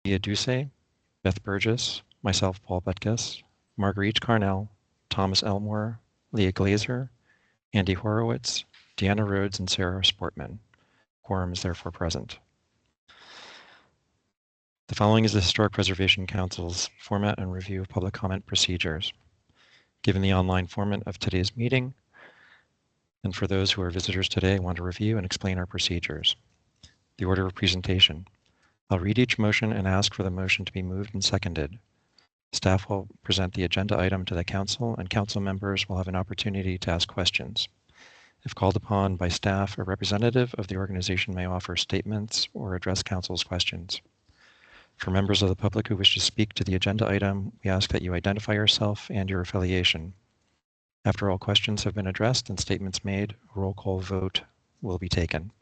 Via Duce, Beth Burgess, myself, Paul Butkus, Marguerite Carnell, Thomas Elmore, Leah Glazer, Andy Horowitz, Deanna Rhodes, and Sarah Sportman. Quorum is therefore present. The following is the Historic Preservation Council's format and review of public comment procedures. Given the online format of today's meeting, and for those who are visitors today, I want to review and explain our procedures. The order of presentation. I'll read each motion and ask for the motion to be moved and seconded. Staff will present the agenda item to the council, and council members will have an opportunity to ask questions. If called upon by staff, a representative of the organization may offer statements or address council's questions. For members of the public who wish to speak to the agenda item, we ask that you identify yourself and your affiliation. After all questions have been addressed and statements made, a roll call vote will be taken.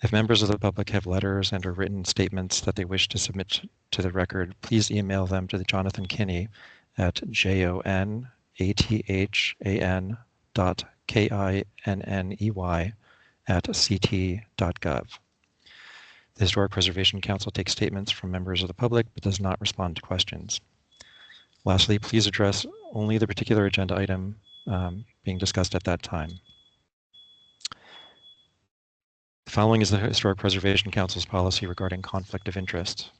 If members of the public have letters and/or written statements that they wish to submit to the record, please email them to Jonathan Kinney at jonathan.kinney@ct.gov. The Historic Preservation Council takes statements from members of the public but does not respond to questions. Lastly, please address only the particular agenda item being discussed at that time. The following is the Historic Preservation Council's policy regarding conflict of interest.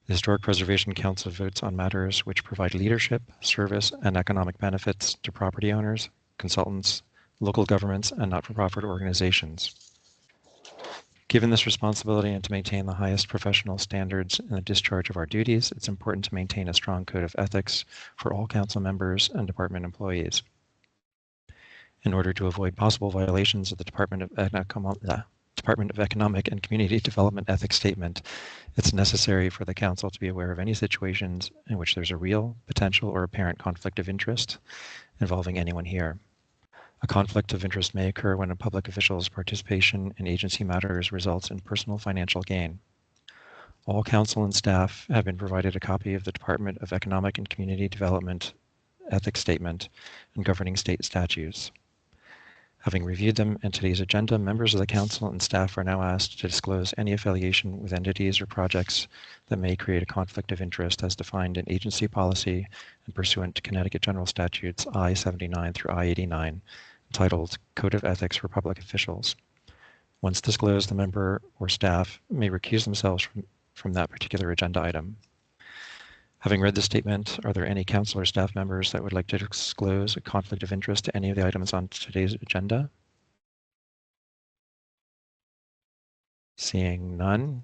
The Historic Preservation Council votes on matters which provide leadership, service, and economic benefits to property owners, consultants, local governments, and not-for-profit organizations. Given this responsibility and to maintain the highest professional standards in the discharge of our duties, it's important to maintain a strong code of ethics for all council members and department employees. In order to avoid possible violations of the Department of Economic and Community Development Ethics Statement, it's necessary for the Council to be aware of any situations in which there's a real, potential, or apparent conflict of interest involving anyone here. A conflict of interest may occur when a public official's participation in agency matters results in personal financial gain. All Council and staff have been provided a copy of the Department of Economic and Community Development Ethics Statement and governing state statutes. Having reviewed them in today's agenda, members of the Council and staff are now asked to disclose any affiliation with entities or projects that may create a conflict of interest as defined in agency policy and pursuant to Connecticut General Statutes I-79 through I-89, entitled Code of Ethics for Public Officials. Once disclosed, the member or staff may recuse themselves from that particular agenda item. Having read the statement, are there any council or staff members that would like to disclose a conflict of interest to any of the items on today's agenda? Seeing none,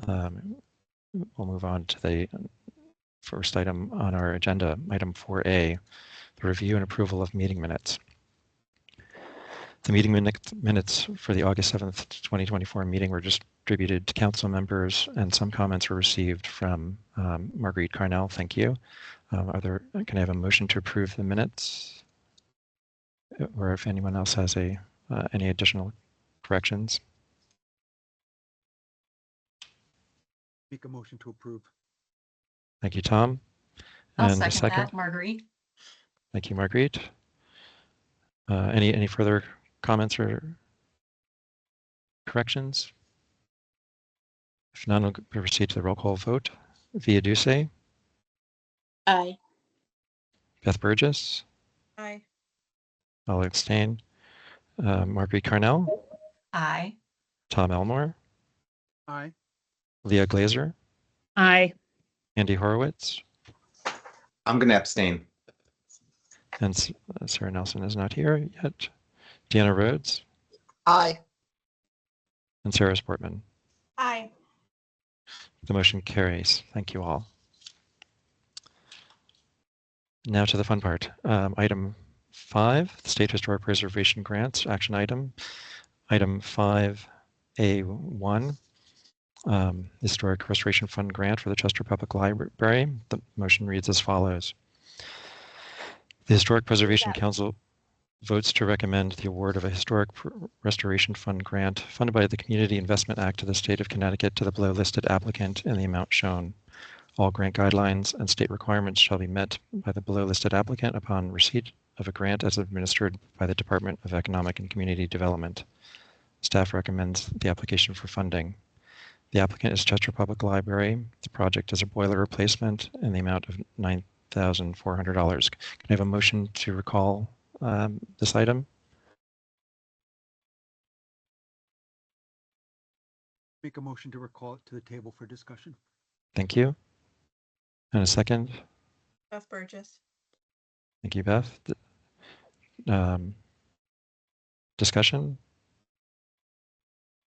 we'll move on to the first item on our agenda, item 4A, the review and approval of meeting minutes. The meeting minutes for the August 7th, 2024 meeting were distributed to council members, and some comments were received from Marguerite Carnell. Thank you. Can I have a motion to approve the minutes? Or if anyone else has any additional corrections? Make a motion to approve. Thank you, Tom. I'll And a second that, Marguerite. Thank you, Marguerite. Any further comments or corrections? If none, we'll proceed to the roll call vote. Via Duce, Aye. Beth Burgess, Aye. I'll abstain. Marguerite Carnell, Aye. Tom Elmore, Aye. Leah Glazer, Aye. Andy Horowitz, I'm going to abstain. and Sarah Nelson is not here yet. Deanna Rhodes Aye. and Sarah Sportman. Aye. The motion carries. Thank you all. Now to the fun part. Item 5, the State Historic Preservation Grants, action item. Item 5A1, Historic Restoration Fund Grant for the Chester Public Library. The motion reads as follows. The Historic Preservation Council votes to recommend the award of a Historic Restoration Fund grant funded by the Community Investment Act of the State of Connecticut to the below listed applicant in the amount shown. All grant guidelines and state requirements shall be met by the below listed applicant upon receipt of a grant as administered by the Department of Economic and Community Development. Staff recommends the application for funding. The applicant is Chester Public Library. The project is a boiler replacement in the amount of $9,400. Can I have a motion to recall this item? Make a motion to recall it to the table for discussion. Thank you. And a second? Beth Burgess. Thank you, Beth. Discussion?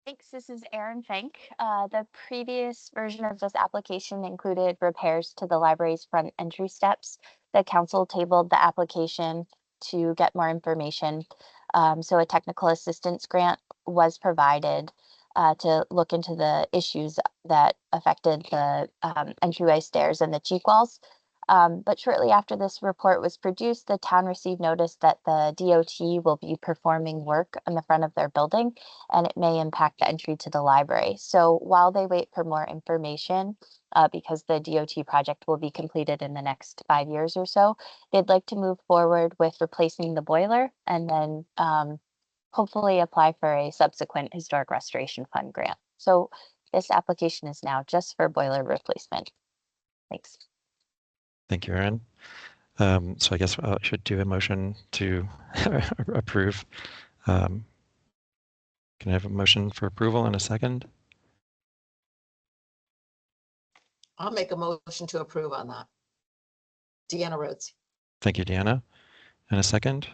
Thanks. This is Erin Fink. The previous version of this application included repairs to the library's front entry steps. The council tabled the application to get more information. So a technical assistance grant was provided to look into the issues that affected the entryway stairs and the cheek walls. But shortly after this report was produced, the town received notice that the DOT will be performing work on the front of their building, and it may impact the entry to the library. So while they wait for more information, because the DOT project will be completed in the next 5 years or so, they'd like to move forward with replacing the boiler and then hopefully apply for a subsequent historic restoration fund grant. So this application is now just for boiler replacement. Thanks. Thank you, Erin. So I guess I should do a motion to approve. Can I have a motion for approval in a second? I'll make a motion to approve on that. Deanna Rhodes. Thank you, Deanna. And a second?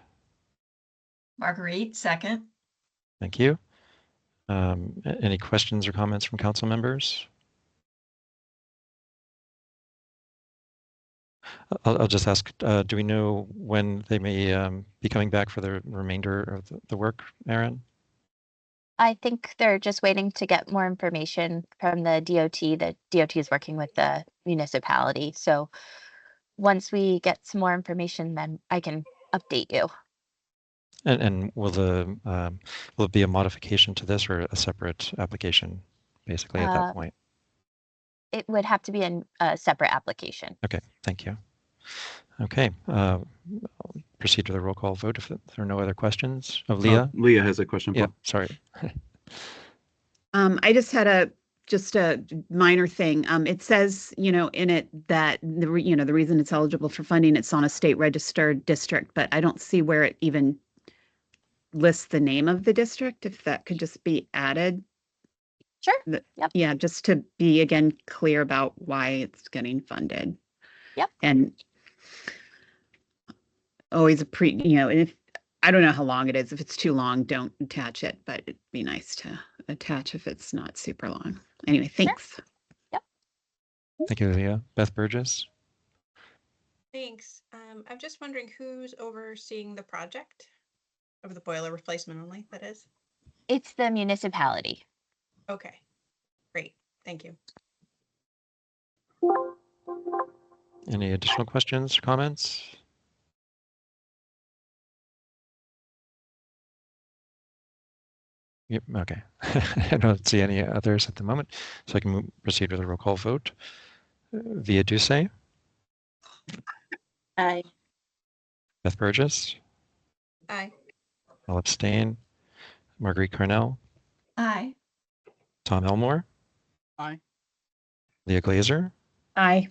Marguerite, second. Thank you. Any questions or comments from council members? I'll just ask, do we know when they may be coming back for the remainder of the work, Erin? I think they're just waiting to get more information from the DOT. The DOT is working with the municipality. So once we get some more information, then I can update you. And will it be a modification to this or a separate application, basically at that point? It would have to be a separate application. Okay, thank you. Okay, I'll proceed to the roll call vote if there are no other questions. Of Leah? Leah has a question. Yeah, sorry. I just had a minor thing. It says, in it that the reason it's eligible for funding, it's on a state registered district, but I don't see where it even lists the name of the district. If that could just be added. Sure. Yep. Yeah, just to be again clear about why it's getting funded. Yep. And always and if I don't know how long it is. If it's too long, don't attach it, but it'd be nice to attach if it's not super long. Anyway, thanks. Sure. Yep. Thank you, Leah. Beth Burgess? Thanks. I'm just wondering who's overseeing the project of the boiler replacement only, that is? It's the municipality. Okay, great. Thank you. Any additional questions or comments? Yep, okay. I don't see any others at the moment, so I can proceed with a roll call vote. Via Duce? Aye. Beth Burgess? Aye. I'll abstain. Marguerite Carnell? Aye. Tom Elmore? Aye. Leah Glazer? Aye.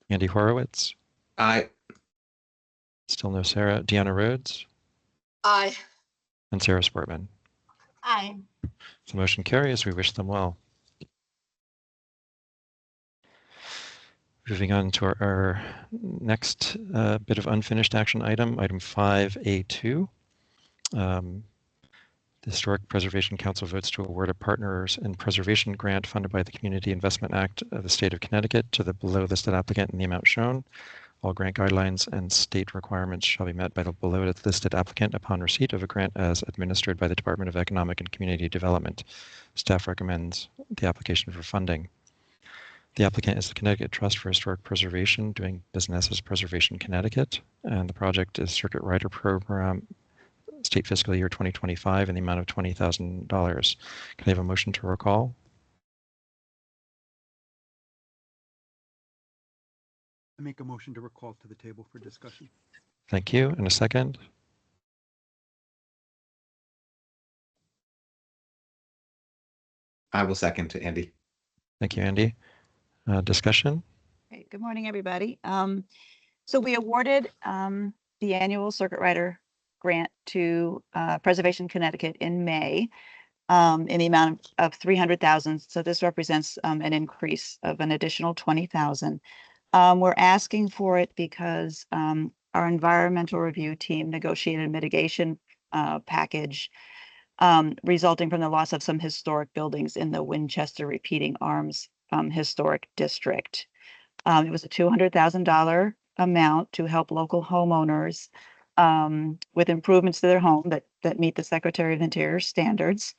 Andy Horowitz? Aye. Still no Sarah. Deanna Rhodes? Aye. And Sarah Sportman. Aye. So motion carries. We wish them well. Moving on to our next bit of unfinished action item 5A2. The Historic Preservation Council votes to award a Partners in Preservation grant funded by the Community Investment Act of the State of Connecticut to the below listed applicant in the amount shown. All grant guidelines and state requirements shall be met by the below listed applicant upon receipt of a grant as administered by the Department of Economic and Community Development. Staff recommends the application for funding. The applicant is the Connecticut Trust for Historic Preservation, doing business as Preservation Connecticut, and the project is Circuit Rider Program, state fiscal year 2025, in the amount of $20,000. Can I have a motion to recall? I make a motion to recall to the table for discussion. Thank you. And a second? I will second to Andy. Thank you, Andy. Discussion? Great. Good morning, everybody. So we awarded the annual Circuit Rider grant to Preservation Connecticut in May in the amount of 300,000. So this represents an increase of an additional 20,000. We're asking for it because our environmental review team negotiated a mitigation package resulting from the loss of some historic buildings in the Winchester Repeating Arms Historic District. It was a $200,000 amount to help local homeowners with improvements to their home that meet the Secretary of Interior standards.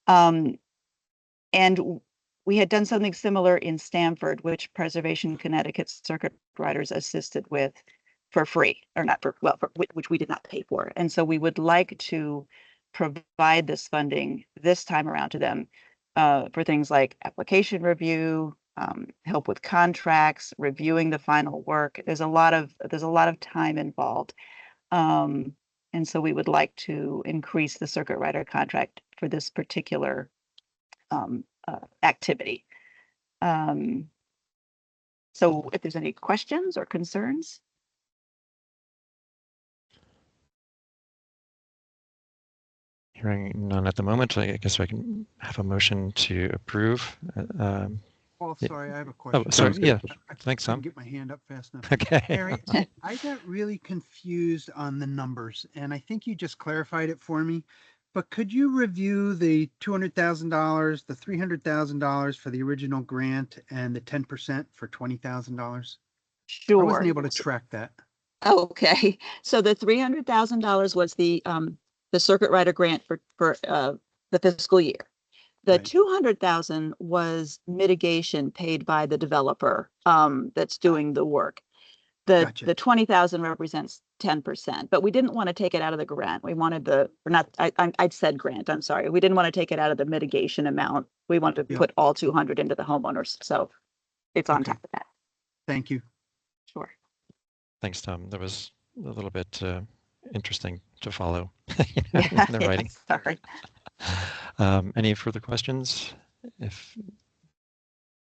And we had done something similar in Stamford, which Preservation Connecticut Circuit Riders assisted with for free, or not for, well, for, which we did not pay for. And so we would like to provide this funding this time around to them for things like application review, help with contracts, reviewing the final work. There's a lot of time involved. And so we would like to increase the Circuit Rider contract for this particular activity. So if there's any questions or concerns. Hearing none at the moment, I guess I can have a motion to approve. Paul, Yeah. sorry, I have a question. Oh, sorry. Yeah. I Thanks, couldn't Tom. get my hand up fast enough. Okay. Mary, I got really confused on the numbers, and I think you just clarified it for me. But could you review the $200,000, the $300,000 for the original grant, and the 10% for $20,000? Sure. I wasn't able to track that. Okay, so the $300,000 was the Circuit Rider grant for the fiscal year. The Right. 200,000 was mitigation paid by the developer that's doing the work. Gotcha. The 20,000 represents 10%, but we didn't want to take it out of the grant. We wanted I said grant, I'm sorry. We didn't want to take it out of the mitigation amount. We wanted to Yeah. put all 200 into the homeowners. So it's on Okay. top of that. Thank you. Sure. Thanks, Tom. That was a little bit interesting to follow Yeah, in the writing. sorry. Any further questions? If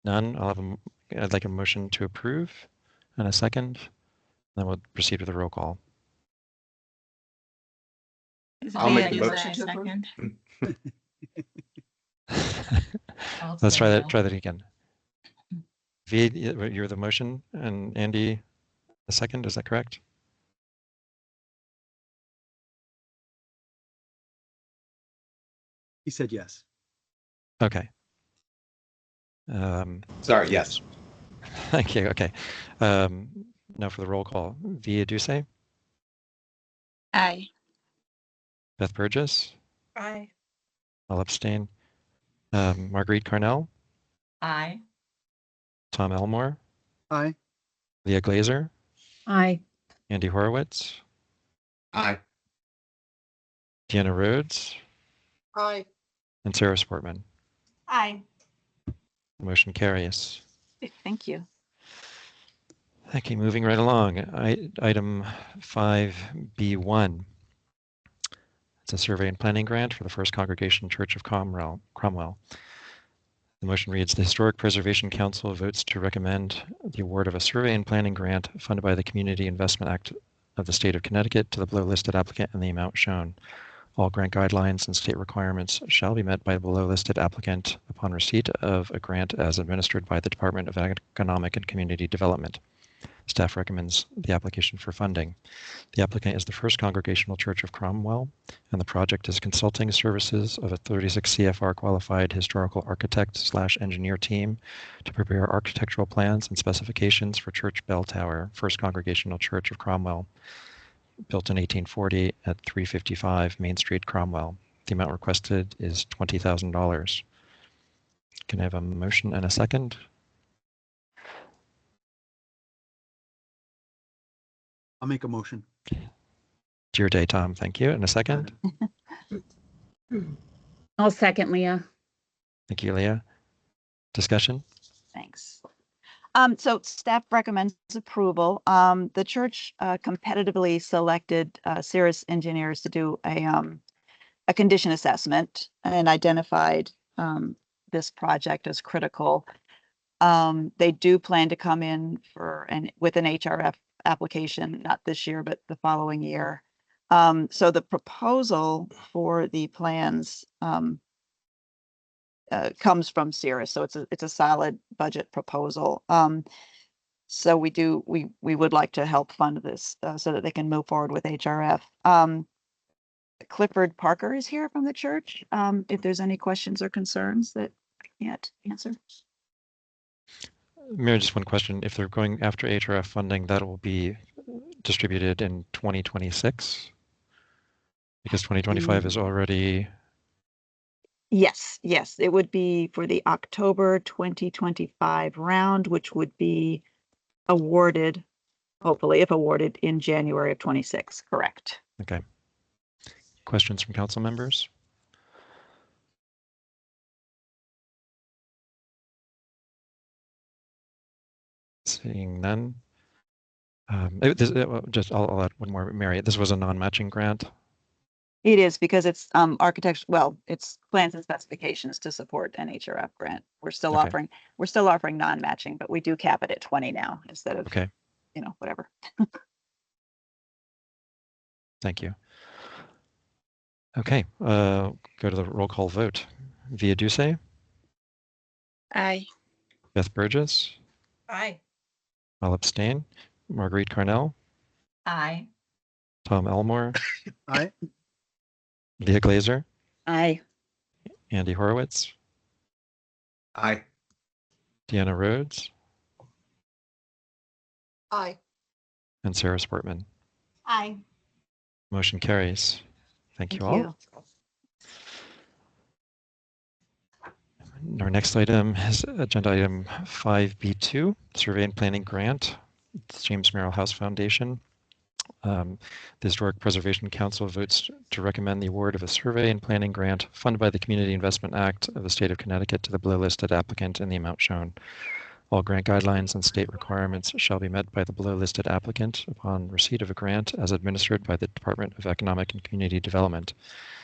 none, I'd like a motion to approve and a second. Then we'll proceed with the roll call. I'll make the motion to approve. Let's try that again. V, you're the motion, and Andy, the second. Is that correct? He said yes. Okay. Sorry, yes. Thank you. Okay. Now for the roll call. Via Duce, Aye. Beth Burgess, Aye. I'll abstain. Marguerite Carnell, Aye. Tom Elmore, Aye. Leah Glazer, Aye. Andy Horowitz, Aye. Deanna Rhodes, Aye. and Sarah Sportman. Aye. Motion carries. Thank you. Okay, moving right along. Item 5B1. It's a survey and planning grant for the First Congregation Church of Cromwell. The motion reads, the Historic Preservation Council votes to recommend the award of a survey and planning grant funded by the Community Investment Act of the State of Connecticut to the below listed applicant in the amount shown. All grant guidelines and state requirements shall be met by the below listed applicant upon receipt of a grant as administered by the Department of Economic and Community Development. Staff recommends the application for funding. The applicant is the First Congregational Church of Cromwell, and the project is consulting services of a 36 CFR qualified historical architect/engineer team to prepare architectural plans and specifications for Church Bell Tower, First Congregational Church of Cromwell, built in 1840 at 355 Main Street, Cromwell. The amount requested is $20,000. Can I have a motion and a second? I'll make a motion. Dear day, Tom. Thank you. And a second? I'll second, Leah. Thank you, Leah. Discussion? Thanks. So staff recommends approval. The church competitively selected Cirrus Engineers to do a condition assessment and identified this project as critical. They do plan to come in with an HRF application, not this year, but the following year. So the proposal for the plans comes from Cirrus, so it's a solid budget proposal. So we would like to help fund this so that they can move forward with HRF. Clifford Parker is here from the church. If there's any questions or concerns that I can't answer. Mary, just one question. If they're going after HRF funding, that will be distributed in 2026? Because 2025 is already... Yes, it would be for the October 2025 round, which would be awarded, hopefully, if awarded, in January of 26, correct? Okay. Questions from council members? Seeing none. I'll add one more, Mary. This was a non-matching grant. It is because it's it's plans and specifications to support an HRF grant. We're still Okay. offering non-matching, but we do cap it at 20 now instead of, Okay, whatever. thank you. Okay, go to the roll call vote. Via Duce, Aye. Beth Burgess, Aye. I'll abstain. Marguerite Carnell, Aye. Tom Elmore, Aye. Leah Glazer, Aye. Andy Horowitz, Aye. Deanna Rhodes, Aye. and Sarah Sportman. Aye. Motion carries. Thank you Thank all. you. Our next item is agenda item 5B2, Survey and Planning Grant, James Merrill House Foundation. The Historic Preservation Council votes to recommend the award of a survey and planning grant funded by the Community Investment Act of the State of Connecticut to the below-listed applicant in the amount shown. All grant guidelines and state requirements shall be met by the below-listed applicant upon receipt of a grant as administered by the Department of Economic and Community Development.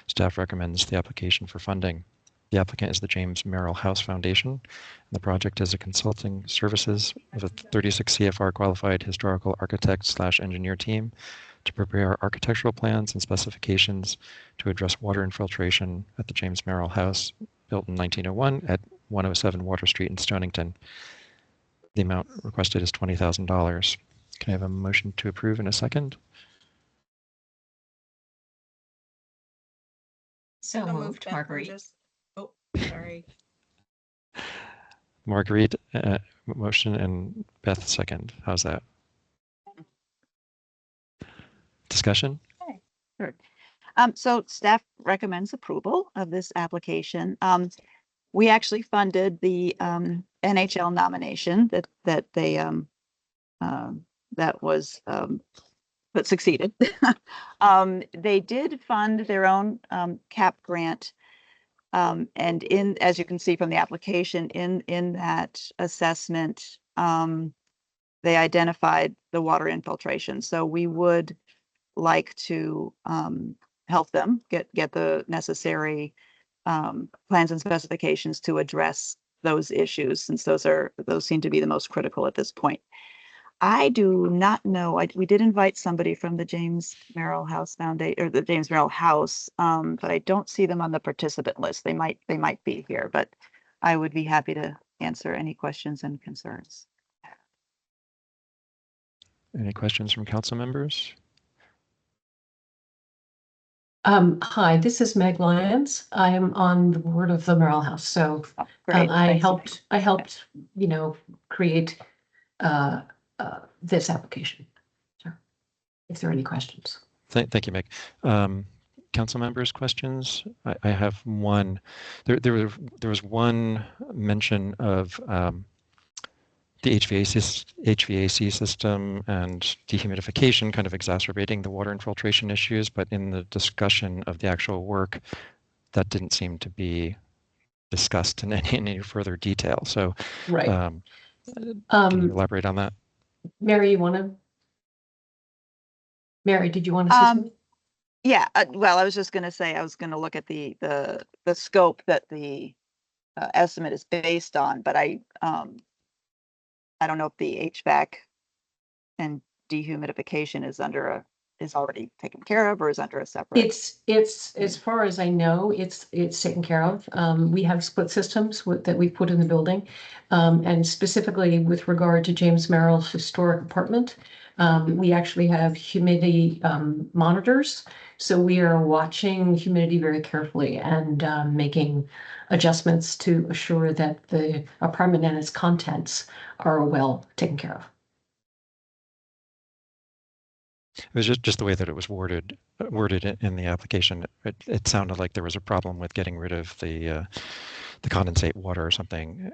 Staff recommends the application for funding. The applicant is the James Merrill House Foundation, and the project is a consulting services of a 36 CFR qualified historical architect/engineer team to prepare architectural plans and specifications to address water infiltration at the James Merrill House, built in 1901 at 107 Water Street in Stonington. The amount requested is $20,000. Can I have a motion to approve in a second? So moved, Beth Marguerite. Burgess. Oh, sorry. Marguerite, motion, and Beth second. How's that? Discussion? Sure. So staff recommends approval of this application. We actually funded the NHL nomination that they but succeeded. They did fund their own CAP grant. And as you can see from the application, in that assessment, they identified the water infiltration. So we would like to help them get the necessary plans and specifications to address those issues, since those seem to be the most critical at this point. I do not know. We did invite somebody from the James Merrill House Foundation, or the James Merrill House, but I don't see them on the participant list. They might be here, but I would be happy to answer any questions and concerns. Any questions from council members? Hi, this is Meg Lyons. I am on the board of the Merrill House. So Great. I thanks. helped, create this application. So if there are any questions. Thank you, Meg. Council members, questions? I have one. There was one mention of the HVAC system and dehumidification kind of exacerbating the water infiltration issues, but in the discussion of the actual work, that didn't seem to be discussed in any further detail. So, Right. Can you elaborate on that? Mary, did you want to say something? Yeah, well, I was just going to say, I was going to look at the scope that the estimate is based on, but I don't know if the HVAC and dehumidification is already taken care of or is under a separate. It's, as far as I know, it's taken care of. We have split systems that we put in the building. And specifically with regard to James Merrill's historic apartment, we actually have humidity monitors. So we are watching humidity very carefully and making adjustments to assure that the apartment and its contents are well taken care of. It was just the way that it was worded in the application. It sounded like there was a problem with getting rid of the condensate water or something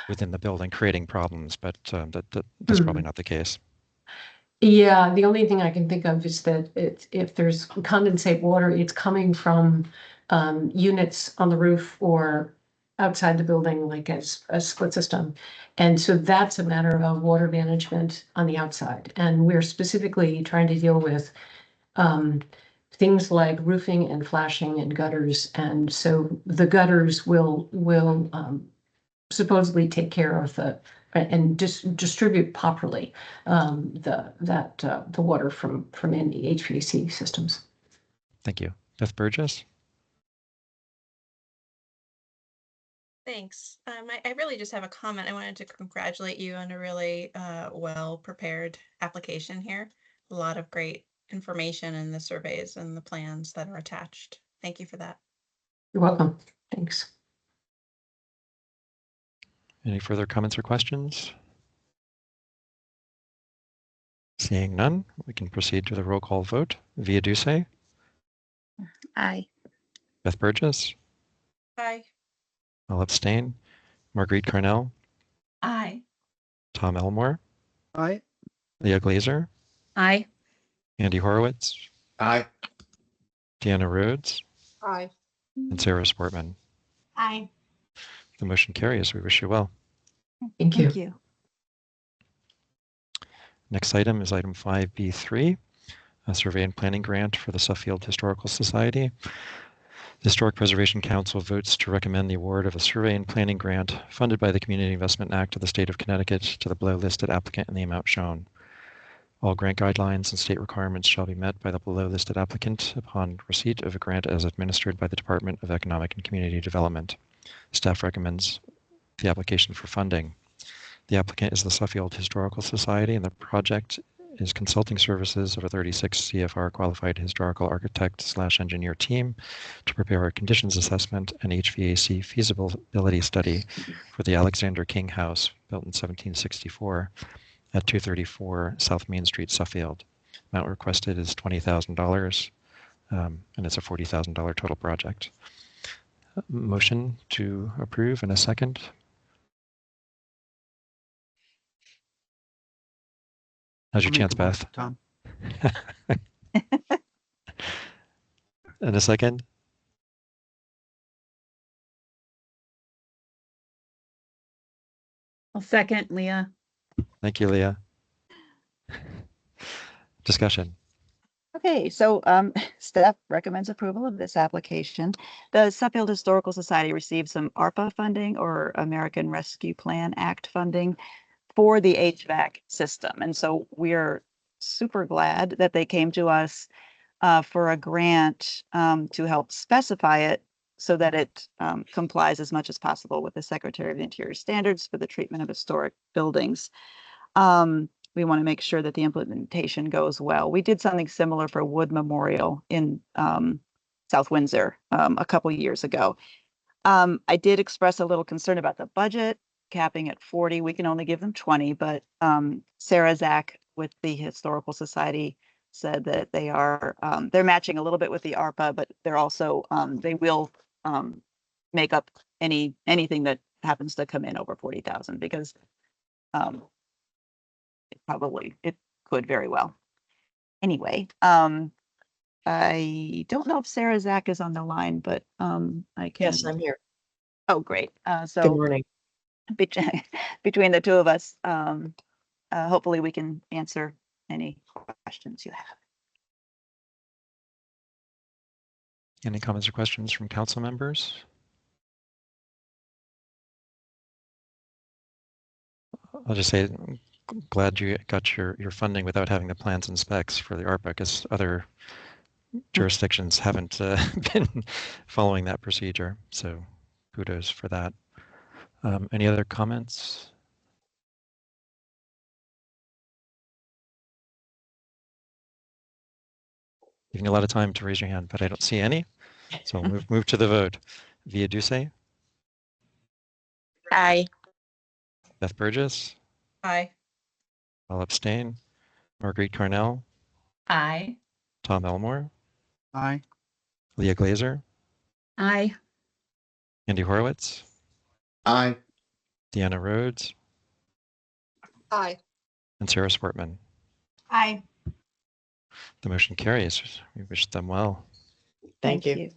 within the building, creating problems, but that's probably not the case. Yeah, the only thing I can think of is that if there's condensate water, it's coming from units on the roof or outside the building, like as a split system. And so that's a matter of water management on the outside. And we're specifically trying to deal with things like roofing and flashing and gutters. And so the gutters will supposedly take care of and distribute properly the water from any HVAC systems. Thank you. Beth Burgess? Thanks. I really just have a comment. I wanted to congratulate you on a really well-prepared application here. A lot of great information in the surveys and the plans that are attached. Thank you for that. You're welcome. Thanks. Any further comments or questions? Seeing none, we can proceed to the roll call vote. Via Duce, Aye. Beth Burgess, Hi. I'll abstain. Marguerite Carnell, Aye. Tom Elmore, Aye. Leah Glazer, Aye. Andy Horowitz, Aye. Deanna Rhodes, Aye. and Sarah Sportman. Aye. The motion carries. We wish you well. Thank you. Thank you. Next item is item 5B3, a survey and planning grant for the Suffield Historical Society. The Historic Preservation Council votes to recommend the award of a survey and planning grant funded by the Community Investment Act of the State of Connecticut to the below listed applicant in the amount shown. All grant guidelines and state requirements shall be met by the below listed applicant upon receipt of a grant as administered by the Department of Economic and Community Development. Staff recommends the application for funding. The applicant is the Suffield Historical Society, and the project is consulting services of a 36 CFR qualified historical architect/engineer team to prepare a conditions assessment and HVAC feasibility study for the Alexander King House, built in 1764 at 234 South Main Street, Suffield. Amount requested is $20,000, and it's a $40,000 total project. Motion to approve in a second. How's your I'll make chance, a Beth? motion, Tom. In a second. I'll second, Leah. Thank you, Leah. Discussion. Okay, so staff recommends approval of this application. The Suffield Historical Society received some ARPA funding or American Rescue Plan Act funding for the HVAC system. And so we're super glad that they came to us for a grant to help specify it so that it complies as much as possible with the Secretary of the Interior standards for the treatment of historic buildings. We want to make sure that the implementation goes well. We did something similar for Wood Memorial in South Windsor a couple years ago. I did express a little concern about the budget, capping at 40. We can only give them 20, but Sarah Zach with the Historical Society said that they are they're matching a little bit with the ARPA, but they're also they will make up anything that happens to come in over 40,000 because it could very well. Anyway, I don't know if Sarah Zach is on the line, but I can. Yes, I'm here. Oh, great. Good So morning. between the two of us, hopefully we can answer any questions you have. Any comments or questions from council members? I'll just say, glad you got your funding without having the plans and specs for the ARPA, because other jurisdictions haven't been following that procedure. So kudos for that. Any other comments? Giving you a lot of time to raise your hand, but I don't see any. So we'll move to the vote. Via Duce, Aye. Beth Burgess, Aye. I'll abstain. Marguerite Carnell, Aye. Tom Elmore, Aye. Leah Glazer, Aye. Andy Horowitz, Aye. Deanna Rhodes, Aye. and Sarah Sportman. Aye. The motion carries. We wish them well. Thank you.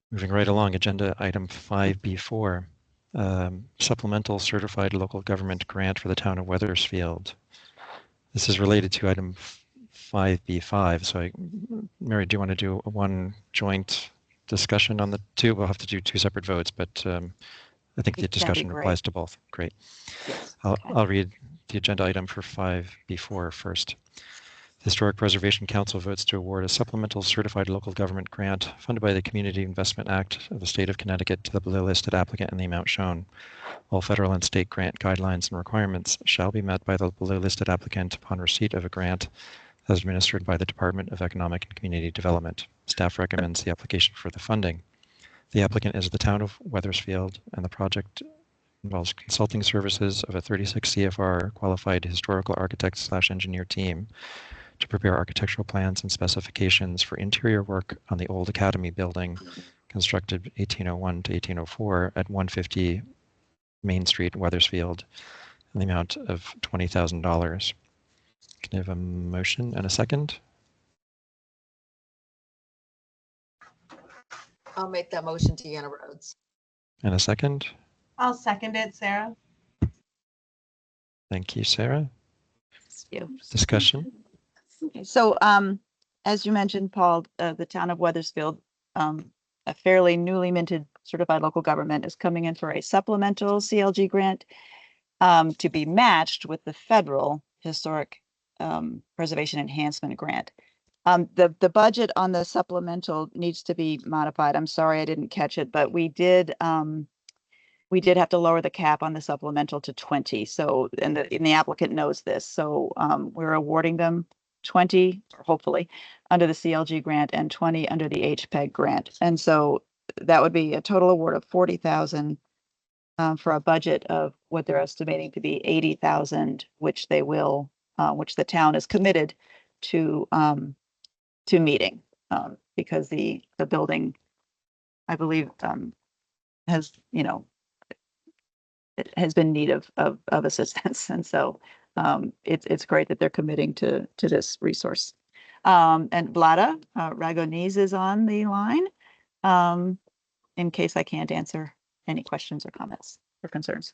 Moving right along, agenda item 5B4, supplemental certified local government grant for the town of Weathersfield. This is related to item 5B5. So Mary, do you want to do one joint discussion on the two? We'll have to do two separate votes, but I think the That'd be discussion great. applies to both. Great. Yes. I'll read the agenda item for 5B4 first. The Historic Preservation Council votes to award a supplemental certified local government grant funded by the Community Investment Act of the State of Connecticut to the below listed applicant in the amount shown. All federal and state grant guidelines and requirements shall be met by the below listed applicant upon receipt of a grant as administered by the Department of Economic and Community Development. Staff recommends the application for the funding. The applicant is the town of Weathersfield, and the project involves consulting services of a 36 CFR qualified historical architect/engineer team to prepare architectural plans and specifications for interior work on the old Academy building, constructed 1801 to 1804 at 150 Main Street, Weathersfield, in the amount of $20,000. Can I have a motion and a second? I'll make that motion, Deanna Rhodes. And a second? I'll second it, Sarah. Thank you, Sarah. You. Discussion? Okay, so as you mentioned, Paul, the town of Weathersfield, a fairly newly minted certified local government, is coming in for a supplemental CLG grant to be matched with the federal historic preservation enhancement grant. The budget on the supplemental needs to be modified. I'm sorry I didn't catch it, but we did have to lower the cap on the supplemental to 20. So, and the applicant knows this. So we're awarding them 20, or hopefully, under the CLG grant and 20 under the HPEG grant. And so that would be a total award of 40,000 for a budget of what they're estimating to be 80,000, which they will, which the town is committed to meeting, because the building, I believe, has, it has been in need of assistance. And so it's great that they're committing to this resource. And Vlada Ragoniz is on the line, in case I can't answer any questions or comments or concerns.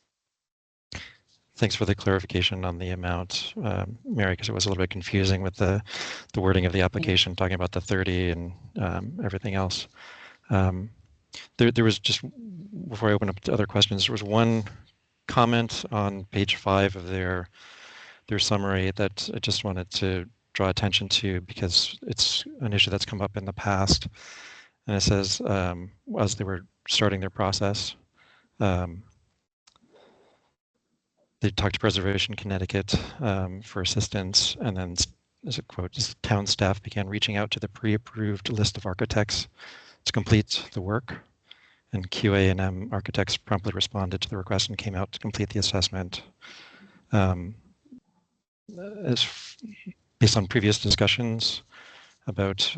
Thanks for the clarification on the amount, Mary, because it was a little bit confusing with the wording of the application, talking about the 30 and everything else. There was just, before I open up to other questions, there was one comment on page 5 of their summary that I just wanted to draw attention to, because it's an issue that's come up in the past. And it says, as they were starting their process, they talked to Preservation Connecticut for assistance, and then, as a quote, town staff began reaching out to the pre-approved list of architects to complete the work, and QA&M architects promptly responded to the request and came out to complete the assessment. Based on previous discussions about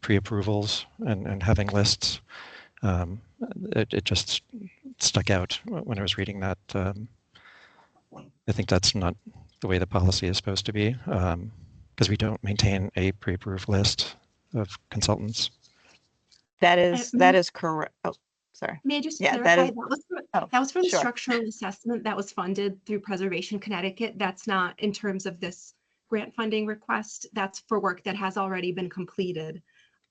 pre-approvals and having lists, it just stuck out when I was reading that. I think that's not the way the policy is supposed to be, because we don't maintain a pre-approved list of consultants. That is correct. Oh, sorry. May I just Yeah, clarify? that is- That was for the sure. structural assessment that was funded through Preservation Connecticut. That's not in terms of this grant funding request. That's for work that has already been completed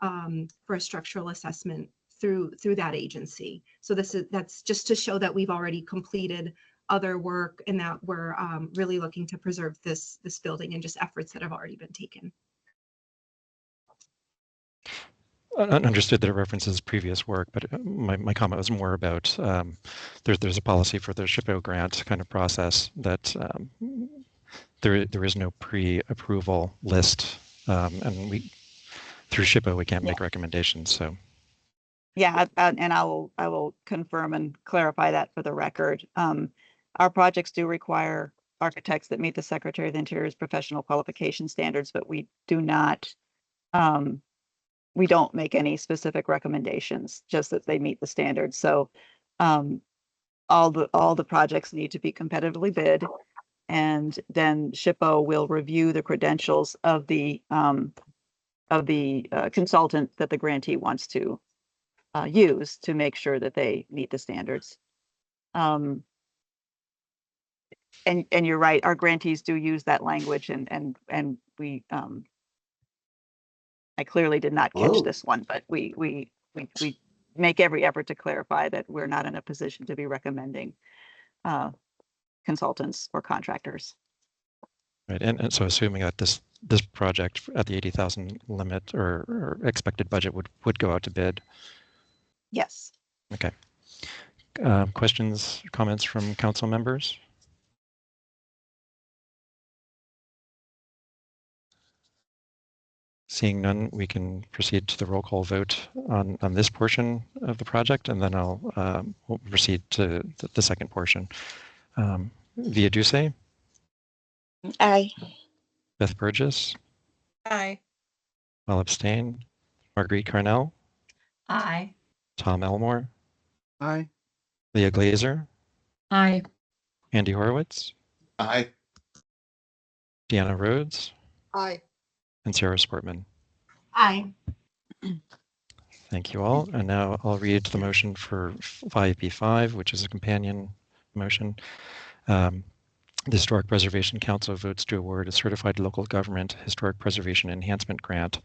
for a structural assessment through that agency. So that's just to show that we've already completed other work and that we're really looking to preserve this building and just efforts that have already been taken. Understood that it references previous work, but my comment was more about there's a policy for the SHPO grant kind of process that there is no pre-approval list, and we through SHPO we can't make recommendations. So Yeah, and I will confirm and clarify that for the record. Our projects do require architects that meet the Secretary of the Interior's professional qualification standards, but we do not, we don't make any specific recommendations, just that they meet the standards. So all the projects need to be competitively bid, and then SHPO will review the credentials of the consultant that the grantee wants to use to make sure that they meet the standards. And you're right, our grantees do use that language, and we I clearly did not catch Whoa. this one, but we make every effort to clarify that we're not in a position to be recommending consultants or contractors. right, and so assuming that this project at the 80,000 limit or expected budget would go out to bid. Yes. Okay. Questions, comments from council members? Seeing none, we can proceed to the roll call vote on this portion of the project, and then we'll proceed to the second portion. Via Duce, Aye. Beth Burgess, Aye. I'll abstain. Marguerite Carnell, Aye. Tom Elmore, Aye. Leah Glazer, Aye. Andy Horowitz, Aye. Deanna Rhodes, Aye. and Sarah Sportman. Aye. Thank you all. And now I'll read the motion for 5B5, which is a companion motion. The Historic Preservation Council votes to award a certified local government historic preservation enhancement grant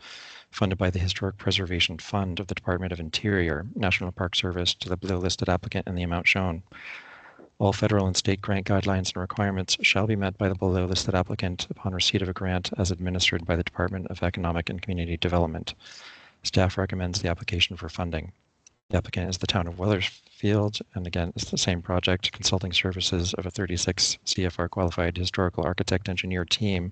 funded by the Historic Preservation Fund of the Department of Interior, National Park Service, to the below listed applicant in the amount shown. All federal and state grant guidelines and requirements shall be met by the below listed applicant upon receipt of a grant as administered by the Department of Economic and Community Development. Staff recommends the application for funding. The applicant is the town of Wethersfield, and again, it's the same project, consulting services of a 36 CFR qualified historical architect engineer team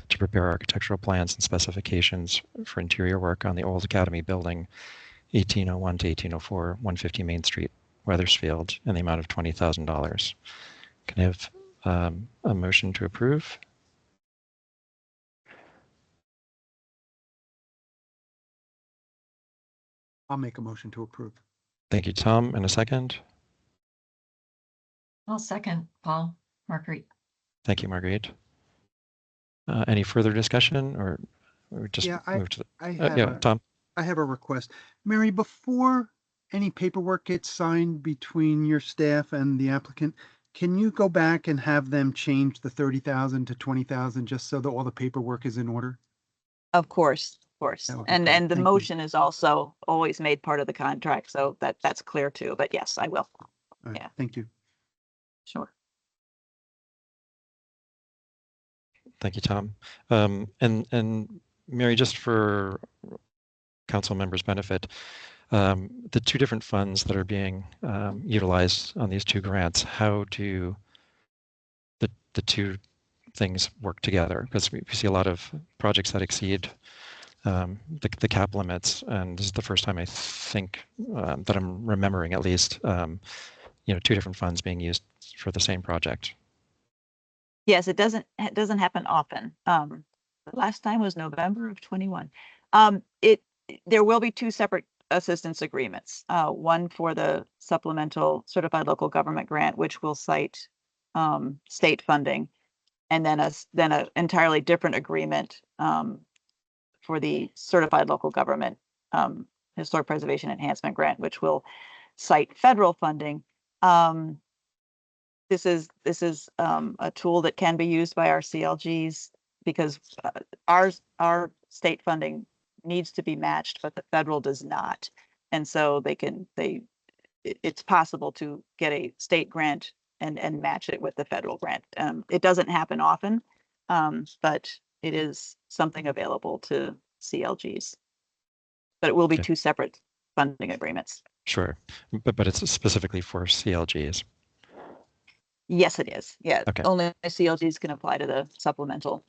to prepare architectural plans and specifications for interior work on the old Academy building, 1801 to 1804, 150 Main Street, Wethersfield, in the amount of $20,000. Can I have a motion to approve? I'll make a motion to approve. Thank you, Tom. And a second? I'll second, Paul. Marguerite. Thank you, Marguerite. Any further discussion, or just Yeah, move to the? I have Yeah, Tom. I have a request. Mary, before any paperwork gets signed between your staff and the applicant, can you go back and have them change the 30,000 to 20,000 just so that all the paperwork is in order? Of course, of course. That would be And great. the Thank you. motion is also always made part of the contract, so that's clear too. But yes, I will. All right, Yeah. thank you. Sure. Thank you, Tom. And Mary, just for council members' benefit, the two different funds that are being utilized on these two grants, how do the two things work together? Because we see a lot of projects that exceed the cap limits, and this is the first time I think that I'm remembering, at least, two different funds being used for the same project. Yes, it doesn't happen often. The last time was November of 21. There will be two separate assistance agreements. One for the supplemental certified local government grant, which will cite state funding, and then a entirely different agreement for the certified local government historic preservation enhancement grant, which will cite federal funding. This is a tool that can be used by our CLGs because our state funding needs to be matched, but the federal does not. And so it's possible to get a state grant and match it with the federal grant. It doesn't happen often, but it is something available to CLGs. But it will be Okay. two separate funding agreements. Sure, but it's specifically for CLGs. Yes, it is. Yeah, Okay. only CLGs can apply to the supplemental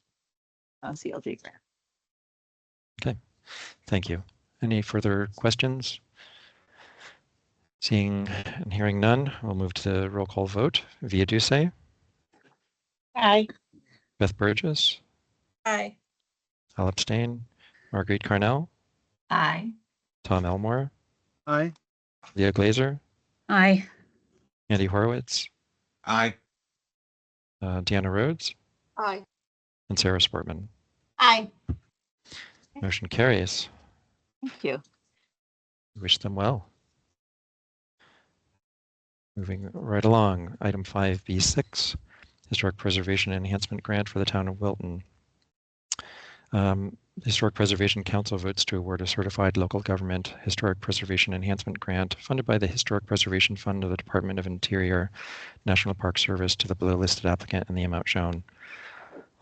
CLG grant. Okay, thank you. Any further questions? Seeing and hearing none, we'll move to the roll call vote. Via Duce, Aye. Beth Burgess, Aye. I'll abstain. Marguerite Carnell, Aye. Tom Elmore, Aye. Leah Glazer, Aye. Andy Horowitz, Aye. Deanna Rhodes, Aye. and Sarah Sportman. Aye. Motion carries. Thank you. Wish them well. Moving right along, item 5B6, Historic Preservation Enhancement Grant for the Town of Wilton. Historic Preservation Council votes to award a certified local government historic preservation enhancement grant funded by the Historic Preservation Fund of the Department of Interior, National Park Service to the below listed applicant in the amount shown.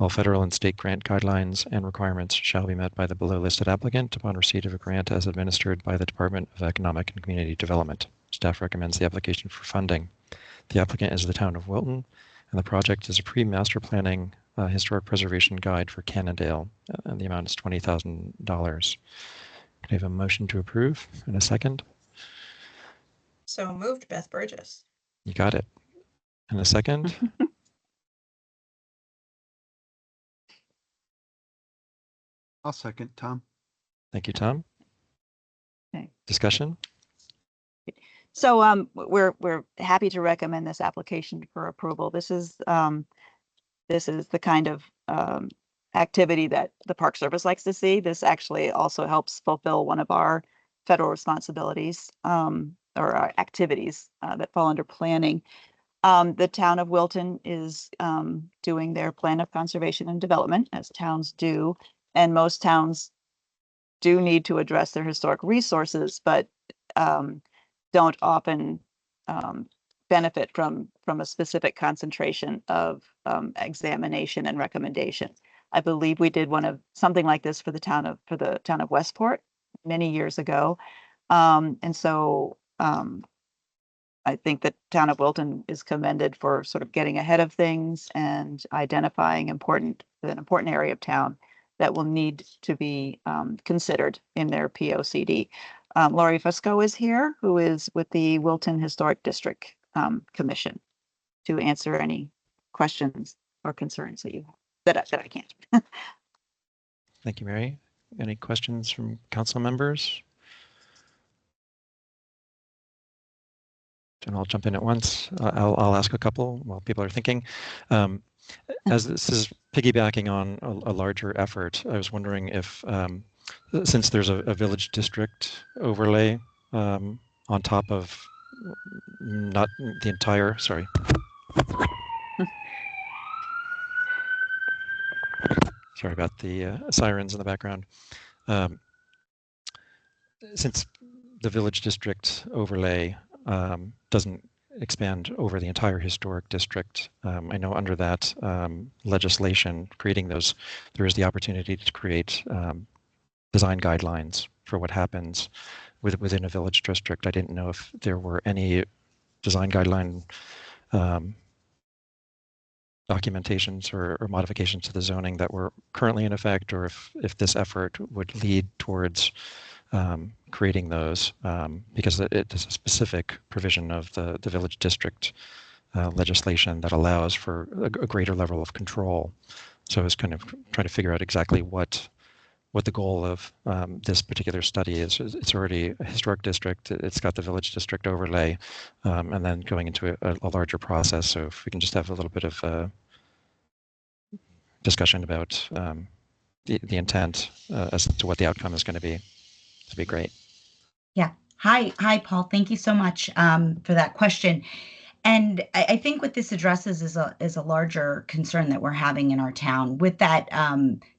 All federal and state grant guidelines and requirements shall be met by the below listed applicant upon receipt of a grant as administered by the Department of Economic and Community Development. Staff recommends the application for funding. The applicant is the Town of Wilton, and the project is a pre-master planning historic preservation guide for Cannondale, and the amount is $20,000. Could I have a motion to approve in a second? So moved, Beth Burgess. You got it. In a second? I'll second, Tom. Thank you, Tom. Okay. Discussion? So we're happy to recommend this application for approval. This is the kind of activity that the Park Service likes to see. This actually also helps fulfill one of our federal responsibilities or our activities that fall under planning. The Town of Wilton is doing their plan of conservation and development, as towns do, and most towns do need to address their historic resources, but don't often benefit from a specific concentration of examination and recommendation. I believe we did something like this for the town of Westport many years ago, and so I think the Town of Wilton is commended for sort of getting ahead of things and identifying an important area of town that will need to be considered in their POCD. Laurie Fusco is here, who is with the Wilton Historic District Commission, to answer any questions or concerns that you have that I can't. Thank you, Mary. Any questions from council members? And I'll jump in at once. I'll ask a couple while people are thinking. As this is piggybacking on a larger effort, I was wondering if, since there's a village district overlay on top of not the entire, sorry. Sorry about the sirens in the background. Since the village district overlay doesn't expand over the entire historic district, I know under that legislation creating those, there is the opportunity to create design guidelines for what happens within a village district. I didn't know if there were any design guideline documentations or modifications to the zoning that were currently in effect, or if this effort would lead towards creating those, because it is a specific provision of the village district legislation that allows for a greater level of control. So I was kind of trying to figure out exactly what the goal of this particular study is. It's already a historic district. It's got the village district overlay, and then going into a larger process. So if we can just have a little bit of a discussion about the intent as to what the outcome is going to be, that'd be great. Yeah. Hi, Paul. Thank you so much for that question. And I think what this addresses is a larger concern that we're having in our town with that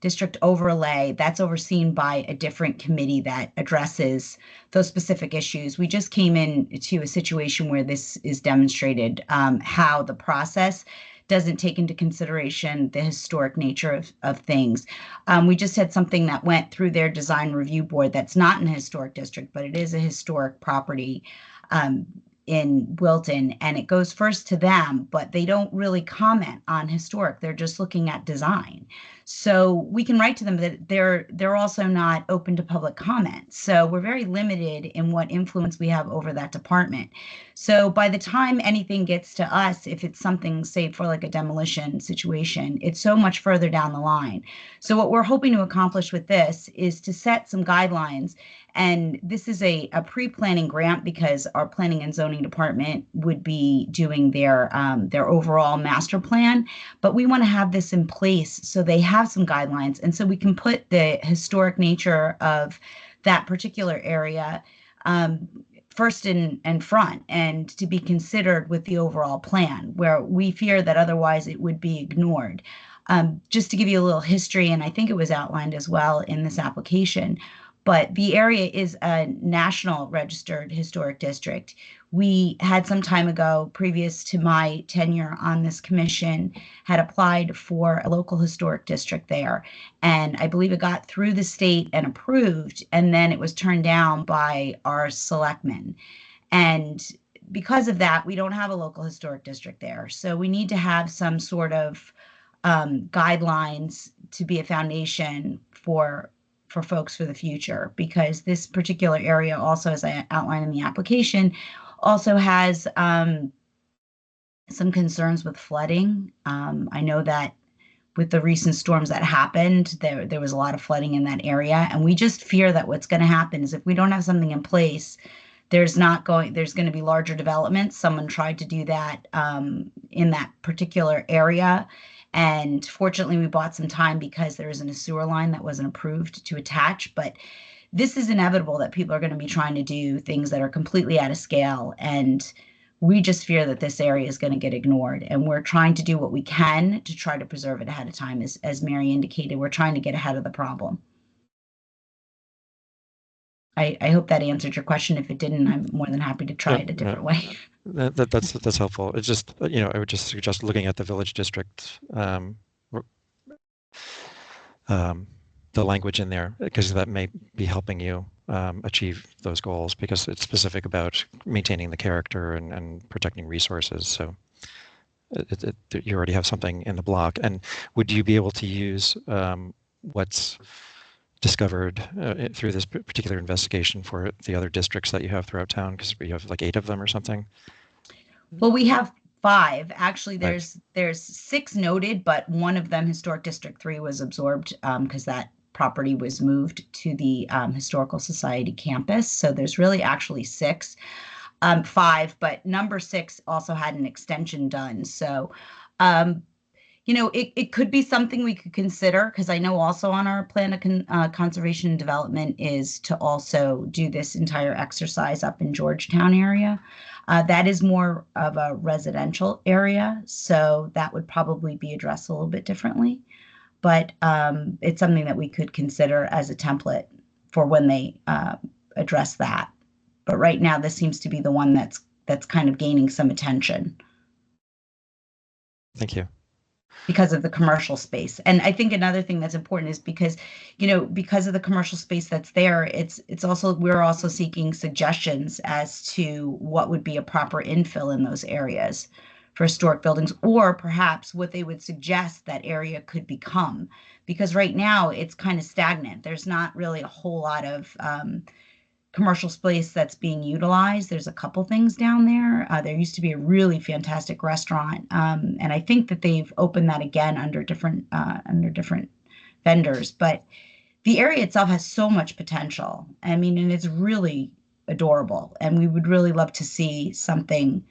district overlay that's overseen by a different committee that addresses those specific issues. We just came into a situation where this is demonstrated how the process doesn't take into consideration the historic nature of things. We just had something that went through their design review board that's not in a historic district, but it is a historic property in Wilton, and it goes first to them, but they don't really comment on historic. They're just looking at design. So we can write to them that they're also not open to public comment. So we're very limited in what influence we have over that department. So by the time anything gets to us, if it's something, say, for like a demolition situation, it's so much further down the line. So what we're hoping to accomplish with this is to set some guidelines. And this is a pre-planning grant because our planning and zoning department would be doing their overall master plan. But we want to have this in place so they have some guidelines. And so we can put the historic nature of that particular area first and front and to be considered with the overall plan, where we fear that otherwise it would be ignored. Just to give you a little history, and I think it was outlined as well in this application, but the area is a national registered historic district. We had some time ago, previous to my tenure on this commission, had applied for a local historic district there. And I believe it got through the state and approved, and then it was turned down by our selectmen. And because of that, we don't have a local historic district there. So we need to have some sort of guidelines to be a foundation for folks for the future, because this particular area also, as I outlined in the application, also has some concerns with flooding. I know that with the recent storms that happened, there was a lot of flooding in that area, and we just fear that what's going to happen is if we don't have something in place, there's going to be larger developments. Someone tried to do that in that particular area. And fortunately, we bought some time because there isn't a sewer line that wasn't approved to attach. But this is inevitable that people are going to be trying to do things that are completely out of scale. And we just fear that this area is going to get ignored. And we're trying to do what we can to try to preserve it ahead of time. As Mary indicated, we're trying to get ahead of the problem. I hope that answered your question. If it didn't, I'm more than happy to try it a different way. That's helpful. It's just, I would just suggest looking at the village district, the language in there, because that may be helping you achieve those goals, because it's specific about maintaining the character and protecting resources. So you already have something in the block. And would you be able to use what's discovered through this particular investigation for the other districts that you have throughout town? Because we have like 8 of them or something. Well, we have 5. Actually, there's 6 noted, but one of them, Historic District 3, was absorbed because that property was moved to the Historical Society campus. So there's really actually 6, 5, but number 6 also had an extension done. So it could be something we could consider, because I know also on our plan of conservation and development is to also do this entire exercise up in Georgetown area. That is more of a residential area, so that would probably be addressed a little bit differently. But it's something that we could consider as a template for when they address that. But right now, this seems to be the one that's kind of gaining some attention. Thank you. Because of the commercial space. And I think another thing that's important is because of the commercial space that's there, we're also seeking suggestions as to what would be a proper infill in those areas for historic buildings, or perhaps what they would suggest that area could become. Because right now it's kind of stagnant. There's not really a whole lot of commercial space that's being utilized. There's a couple things down there. There used to be a really fantastic restaurant, and I think that they've opened that again under different vendors. But the area itself has so much potential. I mean, and it's really adorable. And we would really love to see something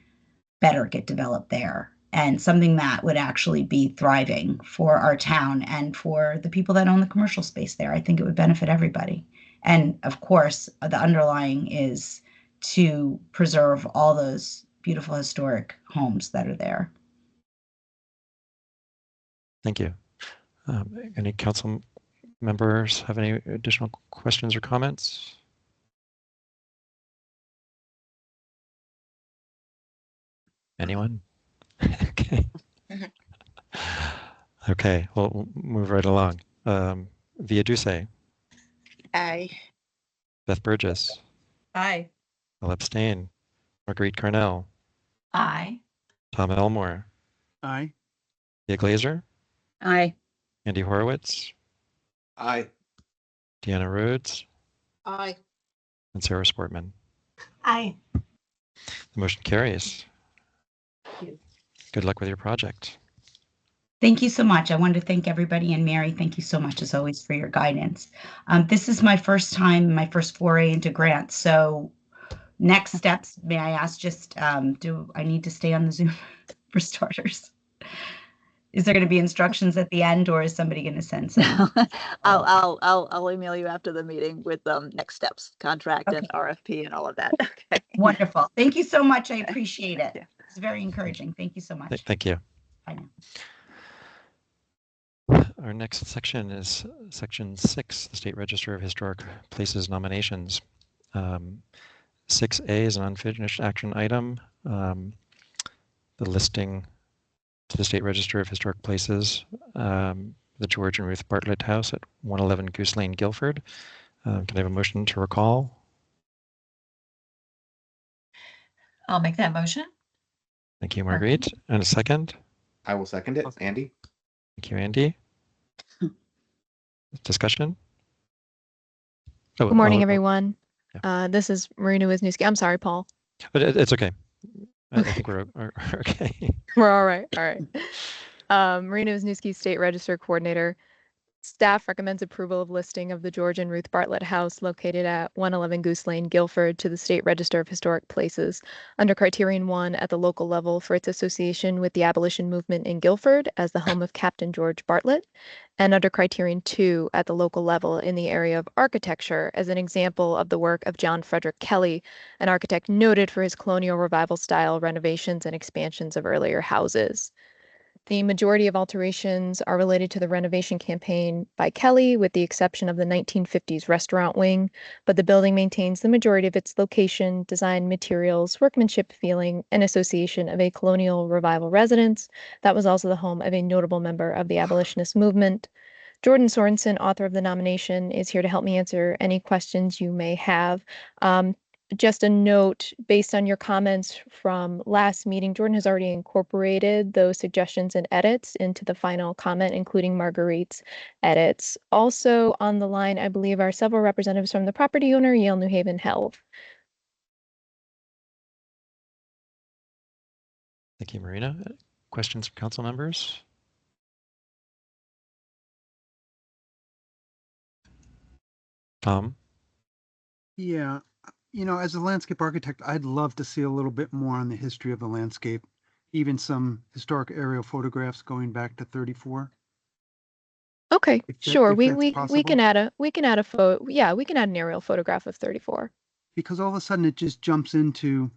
better get developed there, and something that would actually be thriving for our town and for the people that own the commercial space there. I think it would benefit everybody. And of course, the underlying is to preserve all those beautiful historic homes that are there. Thank you. Any council members have any additional questions or comments? Anyone? Okay. Okay, well, we'll move right along. Via Duce, Aye. Beth Burgess, Aye. I'll abstain. Marguerite Carnell, Aye. Tom Elmore, Aye. Thea Glazer, Aye. Andy Horowitz, Aye. Deanna Rhodes, Aye. and Sarah Sportman. Aye. The motion carries. Good luck with your project. Thank you so much. I wanted to thank everybody, and Mary, thank you so much as always for your guidance. This is my first time, my first foray into grants. So next steps, may I ask just, do I need to stay on the Zoom for starters? Is there going to be instructions at the end, or is somebody going to send some? I'll email you after the meeting with next steps, contract and RFP and all of that. Okay. Wonderful. Thank you so much. I appreciate it. Yeah. It's very encouraging. Thank you so much. Thank you. Bye now. Our next section is section 6, the State Register of Historic Places nominations. 6A is an unfinished action item. The listing to the State Register of Historic Places, the George and Ruth Bartlett House at 111 Goose Lane, Guilford. Can I have a motion to recall? I'll make that motion. Thank you, Marguerite. And a second? I will second it. Andy? Thank you, Andy. Discussion? Oh, Good morning, oh, everyone. This is Marina Wisniewski. I'm sorry, Paul. But it's okay. I think we're okay. We're all right. All right. Marina Wisniewski, State Register Coordinator. Staff recommends approval of listing of the George and Ruth Bartlett House located at 111 Goose Lane, Guilford, to the State Register of Historic Places under Criterion 1 at the local level for its association with the abolition movement in Guilford as the home of Captain George Bartlett, and under Criterion 2 at the local level in the area of architecture as an example of the work of John Frederick Kelly, an architect noted for his colonial revival style renovations and expansions of earlier houses. The majority of alterations are related to the renovation campaign by Kelly, with the exception of the 1950s restaurant wing, but the building maintains the majority of its location, design, materials, workmanship, feeling, and association of a colonial revival residence that was also the home of a notable member of the abolitionist movement. Jordan Sorensen, author of the nomination, is here to help me answer any questions you may have. Just a note, based on your comments from last meeting, Jordan has already incorporated those suggestions and edits into the final comment, including Marguerite's edits. Also on the line, I believe, are several representatives from the property owner, Yale New Haven Health. Thank you, Marina. Questions from council members? Tom? Yeah. You know, as a landscape architect, I'd love to see a little bit more on the history of the landscape, even some historic aerial photographs going back to 34. Okay, If sure. We that's can possible. add a photo. Yeah, we can add an aerial photograph of 34. Because all of a sudden it just jumps into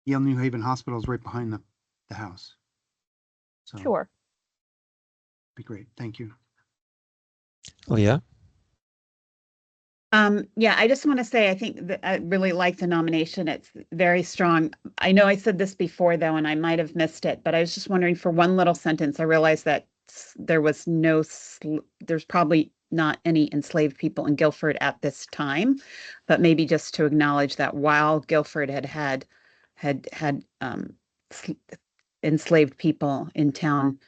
Yale New Haven Hospital's right behind the house. So Sure. be great. Thank you. Leah? Yeah, I just want to say, I think that I really like the nomination. It's very strong. I know I said this before though, and I might have missed it, but I was just wondering for one little sentence, I realized that there was there's probably not any enslaved people in Guilford at this time, but maybe just to acknowledge that while Guilford had enslaved people in town,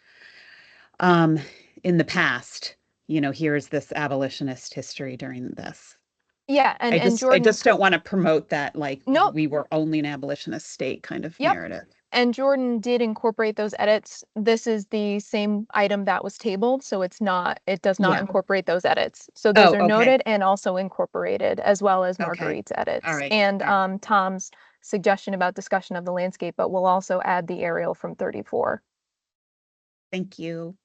in the past, here's this abolitionist history during this. Yeah, and I Jordan, just don't want to promote that like Nope. we were only an abolitionist state kind of Yep. narrative. And Jordan did incorporate those edits. This is the same item that was tabled, so it does not Yeah. incorporate those edits. So those Oh, are okay. noted and also incorporated, as well as Okay. Marguerite's edits. All right. And All right. Tom's suggestion about discussion of the landscape, but we'll also add the aerial from 34. Thank you.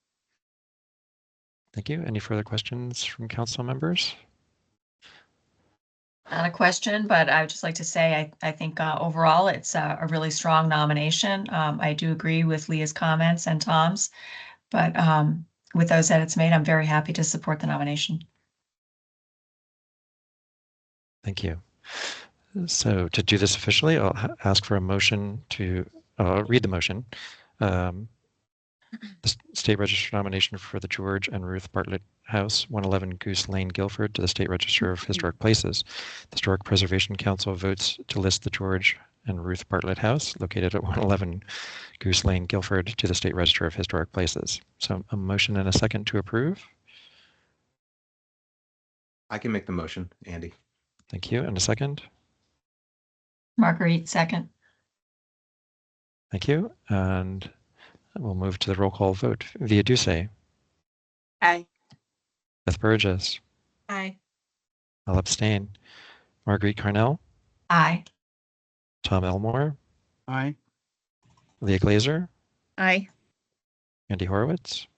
Thank you. Any further questions from council members? Not a question, but I would just like to say I think overall it's a really strong nomination. I do agree with Leah's comments and Tom's, but with those edits made, I'm very happy to support the nomination. Thank you. So to do this officially, I'll ask for a motion to read the motion. The State Register nomination for the George and Ruth Bartlett House, 111 Goose Lane, Guilford, to the State Register of Historic Places. The Historic Preservation Council votes to list the George and Ruth Bartlett House, located at 111 Goose Lane, Guilford, to the State Register of Historic Places. So a motion and a second to approve. I can make the motion, Andy. Thank you. And a second. Marguerite, second. Thank you. And we'll move to the roll call vote. Via Duce. Aye. Beth Burgess. Aye. I'll abstain. Marguerite Carnell. Aye. Tom Elmore. Aye. Leah Glazer. Aye. Andy Horowitz.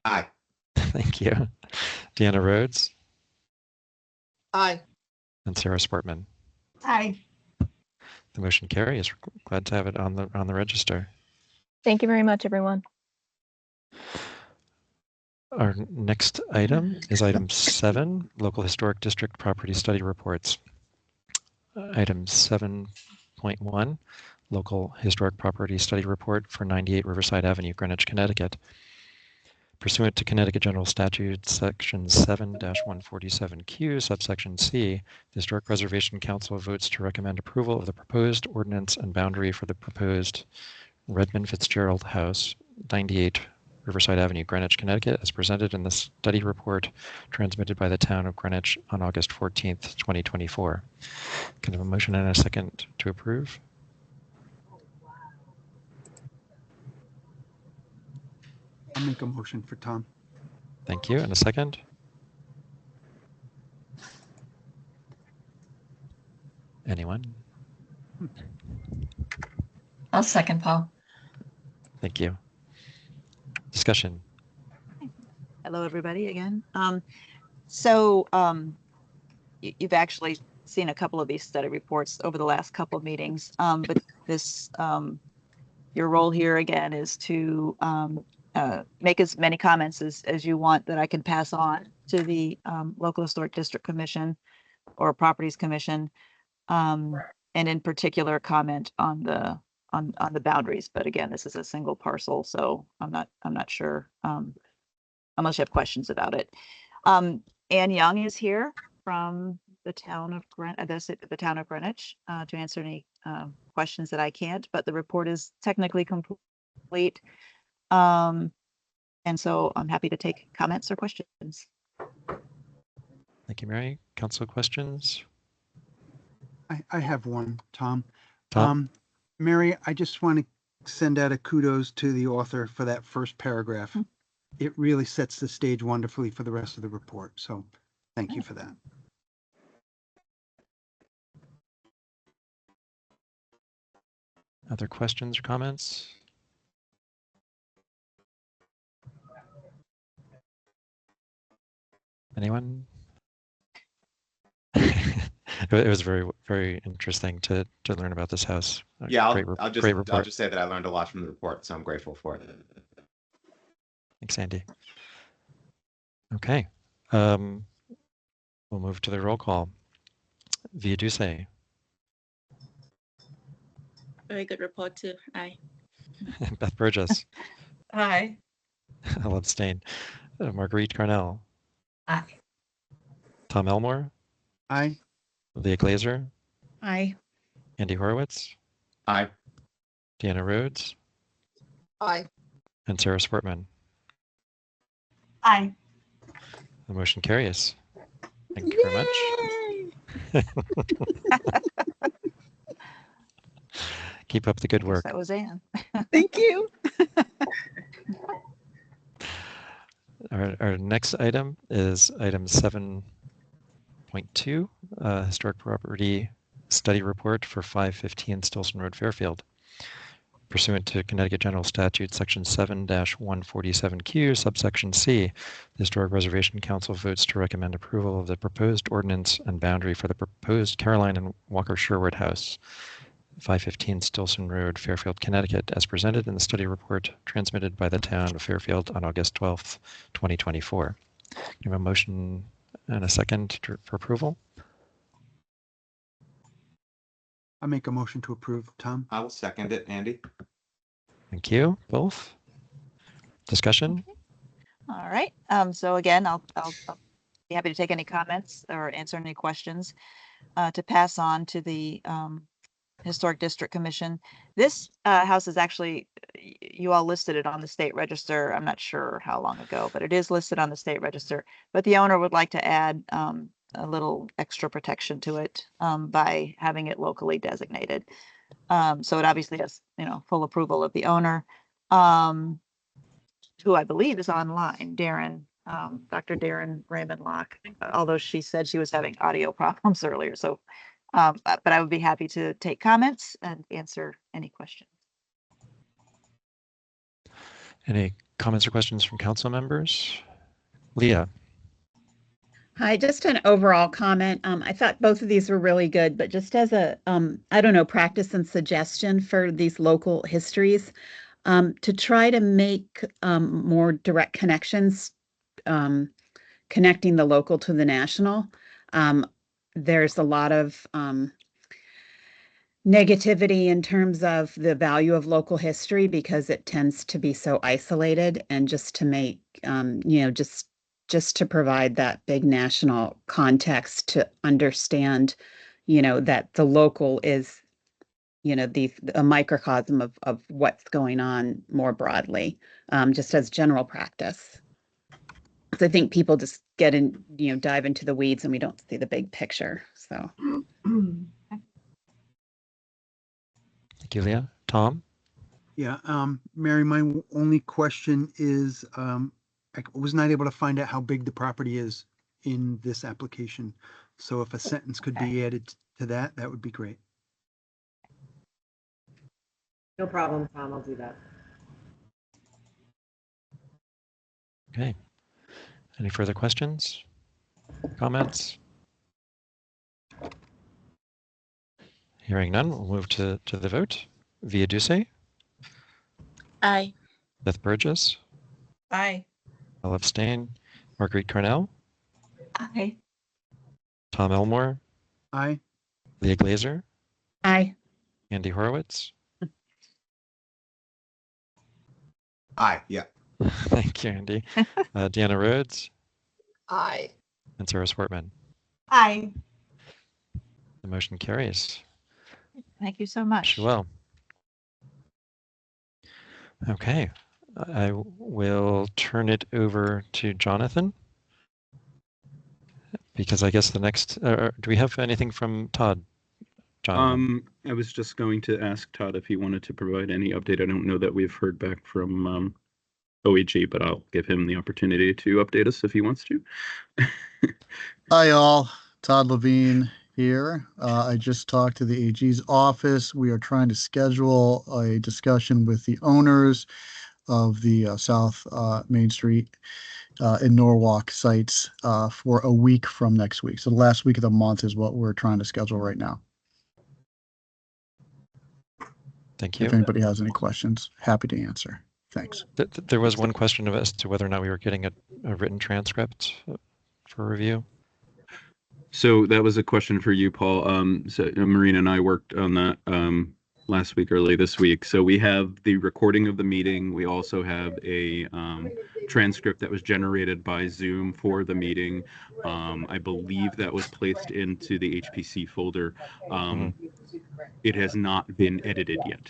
Aye. Thank you. Deanna Rhodes Aye. and Sarah Sportman. Aye. The motion carries. We're glad to have it on the register. Thank you very much, everyone. Our next item is item 7, Local Historic District Property Study Reports. Item 7.1, Local Historic Property Study Report for 98 Riverside Avenue, Greenwich, Connecticut. Pursuant to Connecticut General Statute, Section 7-147Q, subsection C, the Historic Preservation Council votes to recommend approval of the proposed ordinance and boundary for the proposed Redmond Fitzgerald House, 98 Riverside Avenue, Greenwich, Connecticut, as presented in the study report transmitted by the town of Greenwich on August 14th, 2024. Can I have a motion and a second to approve? I'll make a motion for Tom. Thank you. And a second? Anyone? I'll second, Paul. Thank you. Discussion. Hello, everybody, again. You've actually seen a couple of these study reports over the last couple of meetings, but this, your role here again is to make as many comments as you want that I can pass on to the Local Historic District Commission or Properties Commission, and in particular comment on the boundaries. But again, this is a single parcel, so I'm not sure unless you have questions about it. Ann Young is here from the town of Greenwich to answer any questions that I can't, but the report is technically complete. And so I'm happy to take comments or questions. Thank you, Mary. Council questions? I have one, Tom. Tom? Mary, I just want to send out a kudos to the author for that first paragraph. It really sets the stage wonderfully for the rest of the report. So thank you for that. Other questions or comments? Anyone? It was very, very interesting to learn about this house. Yeah, Great I'll report. just say that I learned a lot from the report, so I'm grateful for it. Thanks, Andy. Okay. We'll move to the roll call. Via Duce. Very good report too. Aye. Beth Burgess. Aye. I'll abstain. Marguerite Carnell. Aye. Tom Elmore. Aye. Leah Glazer. Aye. Andy Horowitz. Aye. Deanna Rhodes. Aye. And Sarah Sportman. Aye. The motion carries. Thank you very much. Keep up the good work. That was Ann. Thank you. Our next item is item 7.2, Historic Property Study Report for 515 Stilson Road, Fairfield. Pursuant to Connecticut General Statute, Section 7-147Q, subsection C, the Historic Preservation Council votes to recommend approval of the proposed ordinance and boundary for the proposed Caroline and Walker Sherwood House, 515 Stilson Road, Fairfield, Connecticut, as presented in the study report transmitted by the town of Fairfield on August 12th, 2024. You have a motion and a second for approval? I make a motion to approve, Tom. I will second it, Andy. Thank you, both. Discussion? All right. So again, I'll be happy to take any comments or answer any questions to pass on to the Historic District Commission. This house is actually, you all listed it on the state register. I'm not sure how long ago, but it is listed on the state register. But the owner would like to add a little extra protection to it by having it locally designated. So it obviously has, full approval of the owner, who I believe is online, Darren, Dr. Darren Raymond Locke, although she said she was having audio problems earlier. So, but I would be happy to take comments and answer any questions. Any comments or questions from council members? Leah? Hi, just an overall comment. I thought both of these were really good, but just as a, I don't know, practice and suggestion for these local histories, to try to make more direct connections, connecting the local to the national. There's a lot of negativity in terms of the value of local history because it tends to be so isolated, and just to make, just to provide that big national context to understand, that the local is, a microcosm of what's going on more broadly, just as general practice. So I think people just get in, dive into the weeds and we don't see the big picture. So. Thank you, Leah. Tom? Yeah, Mary, my only question is, I was not able to find out how big the property is in this application. So if a sentence could be added to that, that would be great. No problem, Tom. I'll do that. Okay. Any further questions? Comments? Hearing none, we'll move to the vote. Via Duce? Aye. Beth Burgess? Aye. I'll abstain. Marguerite Cornell? Aye. Tom Elmore? Aye. Leah Glazer? Aye. Andy Horowitz? Aye, yeah. Thank you, Andy. Deanna Rhodes? Aye. And Sarah Swartman? Aye. The motion carries. Thank you so much. Well. Okay. I will turn it over to Jonathan, because I guess the next, do we have anything from Todd? Jonathan? I was just going to ask Todd if he wanted to provide any update. I don't know that we've heard back from OEG, but I'll give him the opportunity to update us if he wants to. Hi, all. Todd Levine here. I just talked to the AG's office. We are trying to schedule a discussion with the owners of the South Main Street in Norwalk sites for a week from next week. So the last week of the month is what we're trying to schedule right now. Thank you. If anybody has any questions, happy to answer. Thanks. There was one question as to whether or not we were getting a written transcript for review. So that was a question for you, Paul. So Marina and I worked on that last week, early this week. So we have the recording of the meeting. We also have a transcript that was generated by Zoom for the meeting. I believe that was placed into the HPC folder. It has not been edited yet.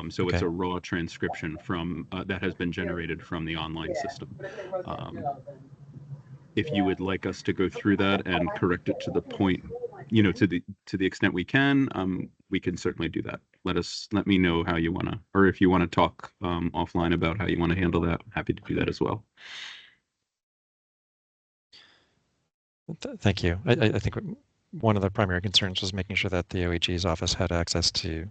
So it's a raw transcription from that has been generated from the online system. If you would like us to go through that and correct it to the point, to the extent we can certainly do that. Let me know how you want to, or if you want to talk offline about how you want to handle that. I'm happy to do that as well. Thank you. I think one of the primary concerns was making sure that the OEG's office had access to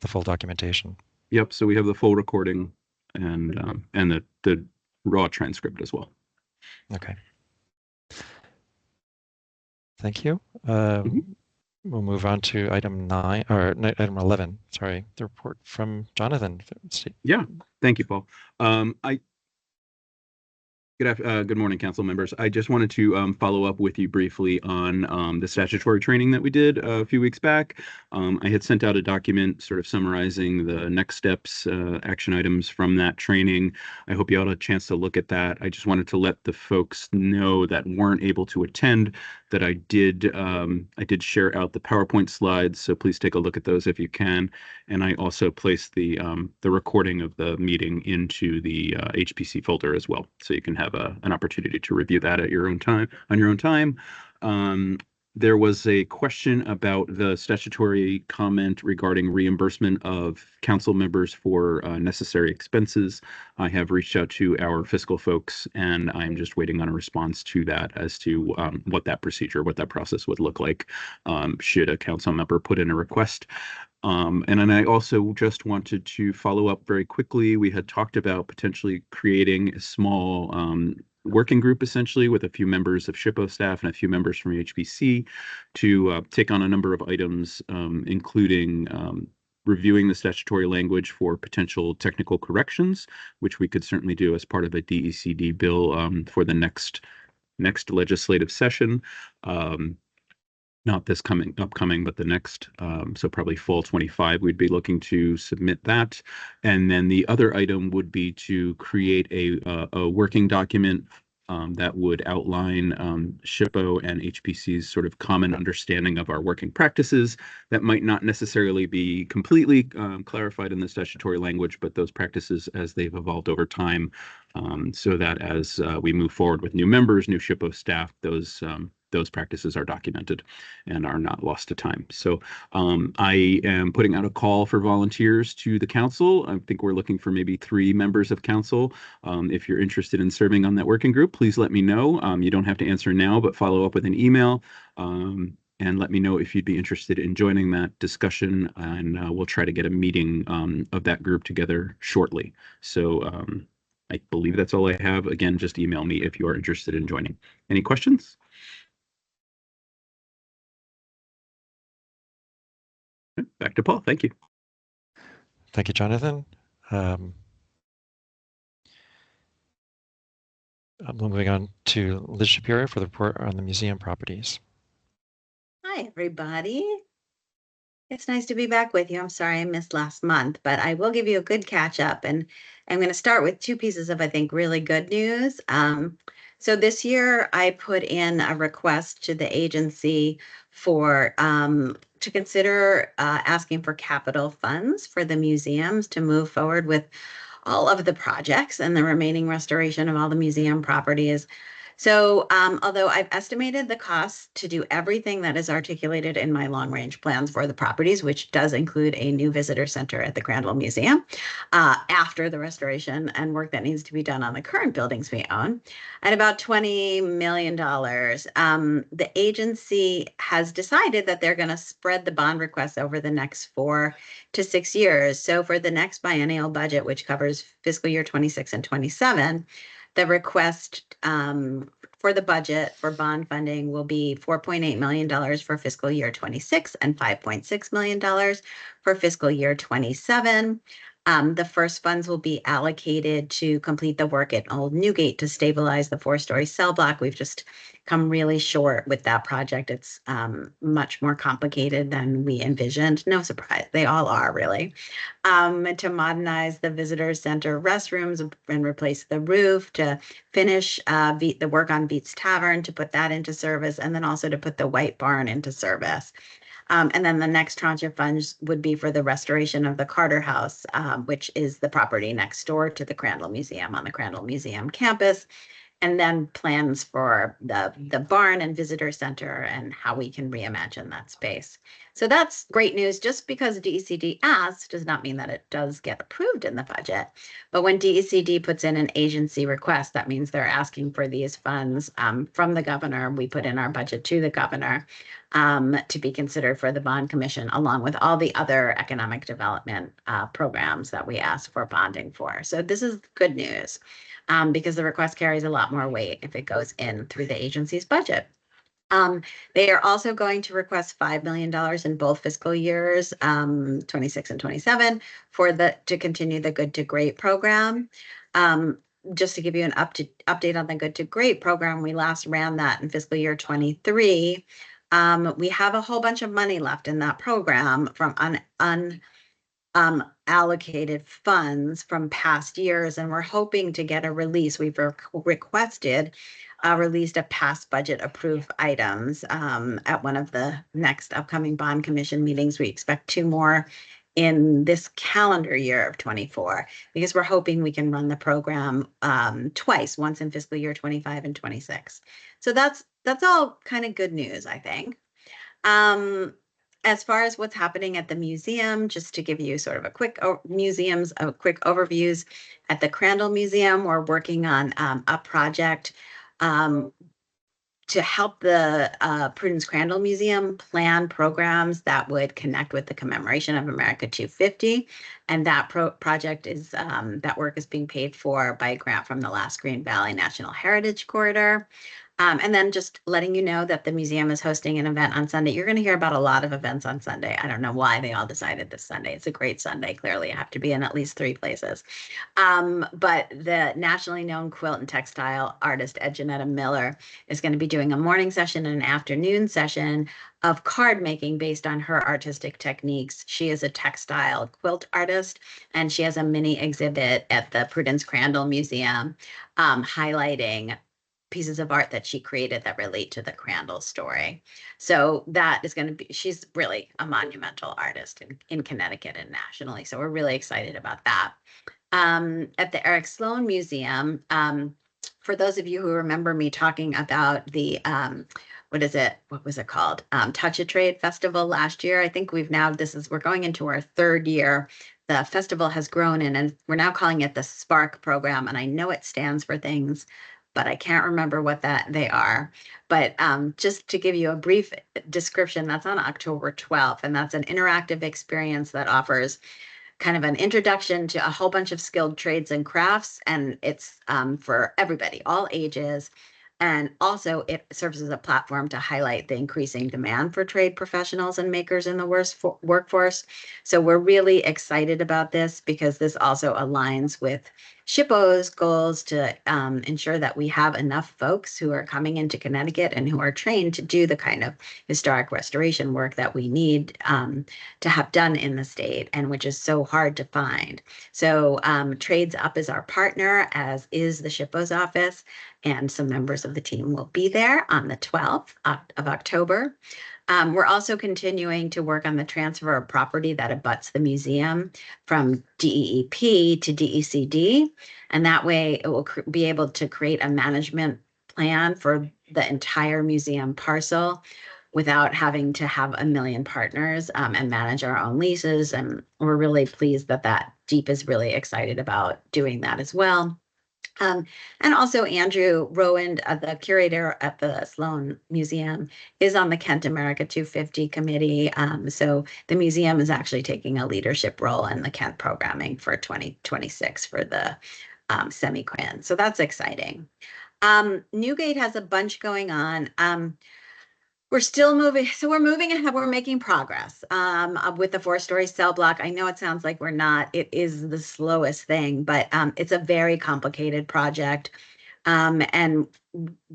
the full documentation. Yep. So we have the full recording and the raw transcript as well. Okay. Thank you. We'll move on to item 9 or item 11. Sorry, the report from Jonathan. Yeah. Thank you, Paul. Good morning, council members. I just wanted to follow up with you briefly on the statutory training that we did a few weeks back. I had sent out a document sort of summarizing the next steps, action items from that training. I hope you all had a chance to look at that. I just wanted to let the folks know that weren't able to attend that I did share out the PowerPoint slides, so please take a look at those if you can. And I also placed the recording of the meeting into the HPC folder as well, so you can have an opportunity to review that at your own time, on your own time. There was a question about the statutory comment regarding reimbursement of council members for necessary expenses. I have reached out to our fiscal folks, and I'm just waiting on a response to that as to what that process would look like should a council member put in a request. And then I also just wanted to follow up very quickly. We had talked about potentially creating a small working group, essentially, with a few members of SHPO staff and a few members from HPC to take on a number of items, including reviewing the statutory language for potential technical corrections, which we could certainly do as part of a DECD bill for the next legislative session. Not this upcoming, but the next, so probably fall 25, we'd be looking to submit that. And then the other item would be to create a working document that would outline SHPO and HPC's sort of common understanding of our working practices that might not necessarily be completely clarified in the statutory language, but those practices as they've evolved over time, so that as we move forward with new members, new SHPO staff, those practices are documented and are not lost to time. So I am putting out a call for volunteers to the council. I think we're looking for maybe 3 members of council. If you're interested in serving on that working group, please let me know. You don't have to answer now, but follow up with an email and let me know if you'd be interested in joining that discussion, and we'll try to get a meeting of that group together shortly. So I believe that's all I have. Again, just email me if you are interested in joining. Any questions? Back to Paul. Thank you. Thank you, Jonathan. Moving on to Liz Shapiro for the report on the museum properties. Hi, everybody. It's nice to be back with you. I'm sorry I missed last month, but I will give you a good catch up. And I'm going to start with 2 pieces of, I think, really good news. So this year I put in a request to the agency for to consider asking for capital funds for the museums to move forward with all of the projects and the remaining restoration of all the museum properties. So although I've estimated the cost to do everything that is articulated in my long range plans for the properties, which does include a new visitor center at the Crandall Museum after the restoration and work that needs to be done on the current buildings we own, at about $20 million, the agency has decided that they're going to spread the bond requests over the next 4 to 6 years. So for the next biennial budget, which covers fiscal year 26 and 27, the request for the budget for bond funding will be $4.8 million for fiscal year 26 and $5.6 million for fiscal year 27. The first funds will be allocated to complete the work at Old Newgate to stabilize the 4-story cell block. We've just come really short with that project. It's much more complicated than we envisioned. No surprise, they all are really. To modernize the visitor center restrooms and replace the roof, to finish the work on Beats Tavern, to put that into service, and then also to put the White Barn into service. And then the next tranche of funds would be for the restoration of the Carter House, which is the property next door to the Crandall Museum on the Crandall Museum campus. And then plans for the barn and visitor center and how we can reimagine that space. So that's great news. Just because DECD asks does not mean that it does get approved in the budget. But when DECD puts in an agency request, that means they're asking for these funds from the governor. We put in our budget to the governor to be considered for the bond commission, along with all the other economic development programs that we ask for bonding for. So this is good news because the request carries a lot more weight if it goes in through the agency's budget. They are also going to request $5 million in both fiscal years, 26 and 27, to continue the Good to Great program. Just to give you an update on the Good to Great program, we last ran that in fiscal year 23. We have a whole bunch of money left in that program from allocated funds from past years, and we're hoping to get a release. We've requested a release of past budget approved items at one of the next upcoming bond commission meetings. We expect 2 more in this calendar year of 24, because we're hoping we can run the program twice, once in fiscal year 25 and 26. So that's all kind of good news, I think. As far as what's happening at the museum, just to give you sort of a quick overviews. At the Crandall Museum, we're working on a project to help the Prudence Crandall Museum plan programs that would connect with the commemoration of America 250. And that project is, that work is being paid for by a grant from the Lost Green Valley National Heritage Corridor. And then just letting you know that the museum is hosting an event on Sunday. You're going to hear about a lot of events on Sunday. I don't know why they all decided this Sunday. It's a great Sunday. Clearly, I have to be in at least 3 places. But the nationally known quilt and textile artist, Ed Janetta Miller, is going to be doing a morning session and an afternoon session of card making based on her artistic techniques. She is a textile quilt artist, and she has a mini exhibit at the Prudence Crandall Museum highlighting pieces of art that she created that relate to the Crandall story. So that is going to be, she's really a monumental artist in Connecticut and nationally. So we're really excited about that. At the Eric Sloan Museum, for those of you who remember me talking about the, what was it called? Touch a Trade Festival last year. I think we're going into our 3rd year. The festival has grown and we're now calling it the Spark program. And I know it stands for things, but I can't remember what they are. But just to give you a brief description, that's on October 12th, and that's an interactive experience that offers kind of an introduction to a whole bunch of skilled trades and crafts, and it's for everybody, all ages. And also it serves as a platform to highlight the increasing demand for trade professionals and makers in the workforce. So we're really excited about this because this also aligns with SHPO's goals to ensure that we have enough folks who are coming into Connecticut and who are trained to do the kind of historic restoration work that we need to have done in the state, and which is so hard to find. So Trades Up is our partner, as is the SHPO's office, and some members of the team will be there on the 12th of October. We're also continuing to work on the transfer of property that abuts the museum from DEEP to DECD. And that way it will be able to create a management plan for the entire museum parcel without having to have a million partners and manage our own leases. And we're really pleased that DEEP is really excited about doing that as well. And also Andrew Rowand, the curator at the Sloan Museum, is on the Kent America 250 committee. So the museum is actually taking a leadership role in the Kent programming for 2026 for the semi-quin. So that's exciting. Newgate has a bunch going on. We're still moving, so we're moving ahead. We're making progress with the 4-story cell block. I know it sounds like we're not. It is the slowest thing, but it's a very complicated project. And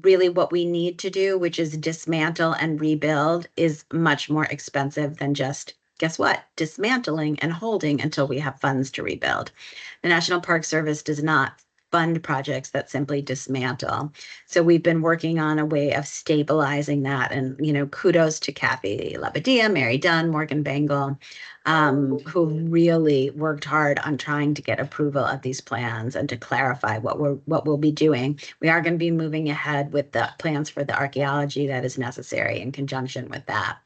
really what we need to do, which is dismantle and rebuild, is much more expensive than just, guess what, dismantling and holding until we have funds to rebuild. The National Park Service does not fund projects that simply dismantle. So we've been working on a way of stabilizing that. And, kudos to Kathy Labadia, Mary Dunn, Morgan Bengal, who really worked hard on trying to get approval of these plans and to clarify what we'll be doing. We are going to be moving ahead with the plans for the archaeology that is necessary in conjunction with that.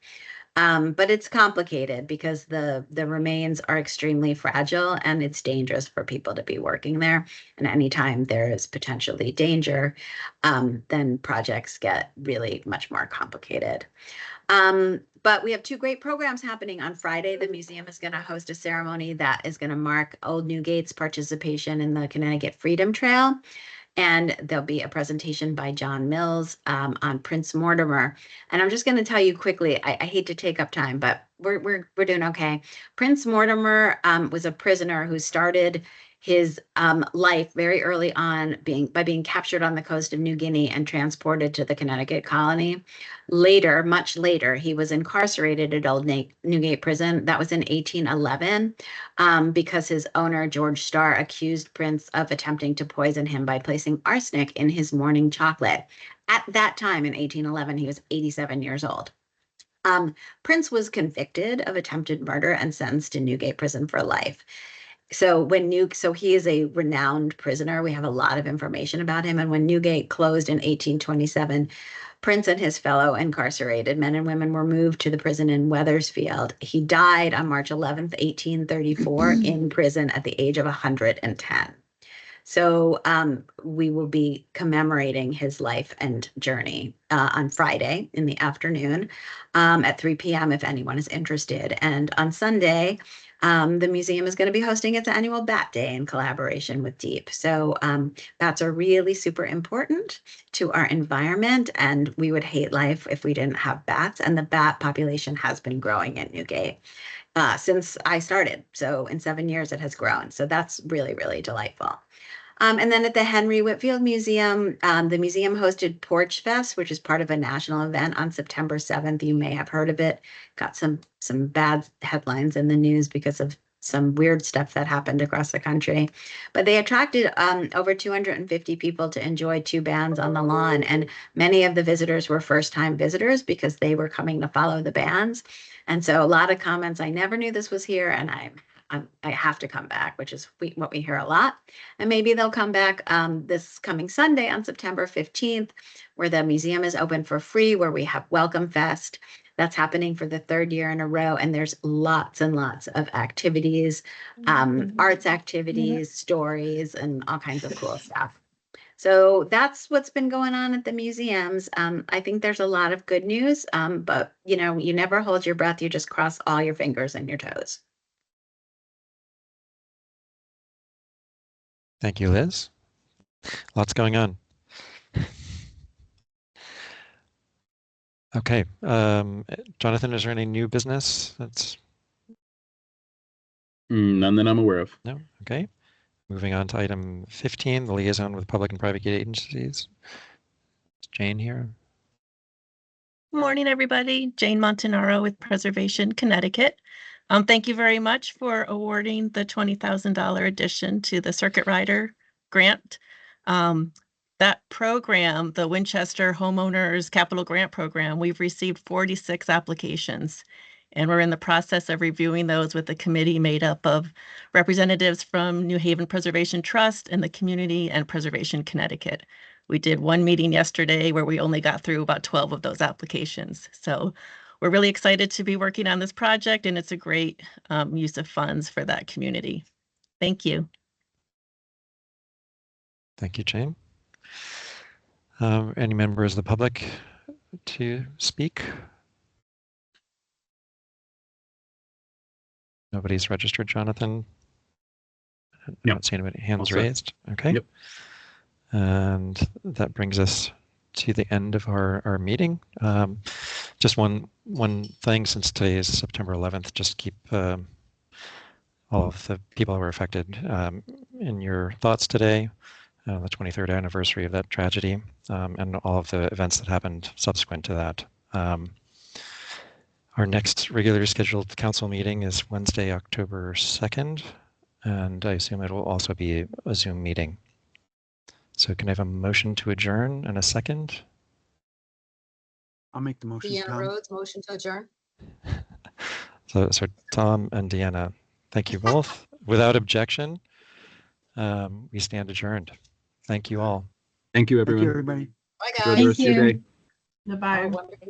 But it's complicated because the remains are extremely fragile and it's dangerous for people to be working there. And anytime there is potentially danger, then projects get really much more complicated. But we have two great programs happening on Friday. The museum is going to host a ceremony that is going to mark Old Newgate's participation in the Connecticut Freedom Trail. And there'll be a presentation by John Mills on Prince Mortimer. And I'm just going to tell you quickly, I hate to take up time, but we're doing okay. Prince Mortimer was a prisoner who started his life very early on by being captured on the coast of New Guinea and transported to the Connecticut colony. Later, much later, he was incarcerated at Old Newgate Prison. That was in 1811 because his owner, George Starr, accused Prince of attempting to poison him by placing arsenic in his morning chocolate. At that time, in 1811, he was 87 years old. Prince was convicted of attempted murder and sentenced to Newgate Prison for life. So he is a renowned prisoner. We have a lot of information about him. And when Newgate closed in 1827, Prince and his fellow incarcerated men and women were moved to the prison in Wethersfield. He died on March 11th, 1834 in prison at the age of 110. So we will be commemorating his life and journey on Friday in the afternoon at 3 p.m. if anyone is interested. And on Sunday, the museum is going to be hosting its annual Bat Day in collaboration with DEEP. So bats are really super important to our environment, and we would hate life if we didn't have bats. And the bat population has been growing in Newgate since I started. So in 7 years, it has grown. So that's really, really delightful. And then at the Henry Whitfield Museum, the museum hosted Porch Fest, which is part of a national event on September 7th. You may have heard of it. Got some bad headlines in the news because of some weird stuff that happened across the country. But they attracted over 250 people to enjoy two bands on the lawn. And many of the visitors were first-time visitors because they were coming to follow the bands. And so a lot of comments, I never knew this was here, and I have to come back, which is what we hear a lot. And maybe they'll come back this coming Sunday on September 15th, where the museum is open for free, where we have Welcome Fest. That's happening for the third year in a row. And there's lots and lots of activities, arts activities, stories, and all kinds of cool stuff. So that's what's been going on at the museums. I think there's a lot of good news, but you never hold your breath. You just cross all your fingers and your toes. Thank you, Liz. Lots going on. Okay. Jonathan, is there any new business that's... None that I'm aware of. No? Okay. Moving on to item 15, the liaison with public and private agencies. Is Jane here? Morning, everybody. Jane Montanaro with Preservation Connecticut. Thank you very much for awarding the $20,000 addition to the Circuit Rider grant. That program, the Winchester Homeowners Capital Grant Program, we've received 46 applications, and we're in the process of reviewing those with a committee made up of representatives from New Haven Preservation Trust and the community and Preservation Connecticut. We did one meeting yesterday where we only got through about 12 of those applications. So we're really excited to be working on this project, and it's a great use of funds for that community. Thank you. Thank you, Jane. Any members of the public to speak? Nobody's registered, Jonathan? I'm not seeing any hands raised. Okay. Yep. And that brings us to the end of our meeting. Just one thing, since today is September 11th, just keep all of the people who were affected in your thoughts today, the 23rd anniversary of that tragedy, and all of the events that happened subsequent to that. Our next regularly scheduled council meeting is Wednesday, October 2nd, and I assume it will also be a Zoom meeting. So can I have a motion to adjourn and a second? I'll make the motion. Deanna Tom. Rhodes, motion to adjourn. So Tom and Deanna, thank you both. Without objection, we stand adjourned. Thank you all. Thank you, everyone. Thank you, everybody. Bye, Enjoy guys. the rest of your day. Bye. Have a wonderful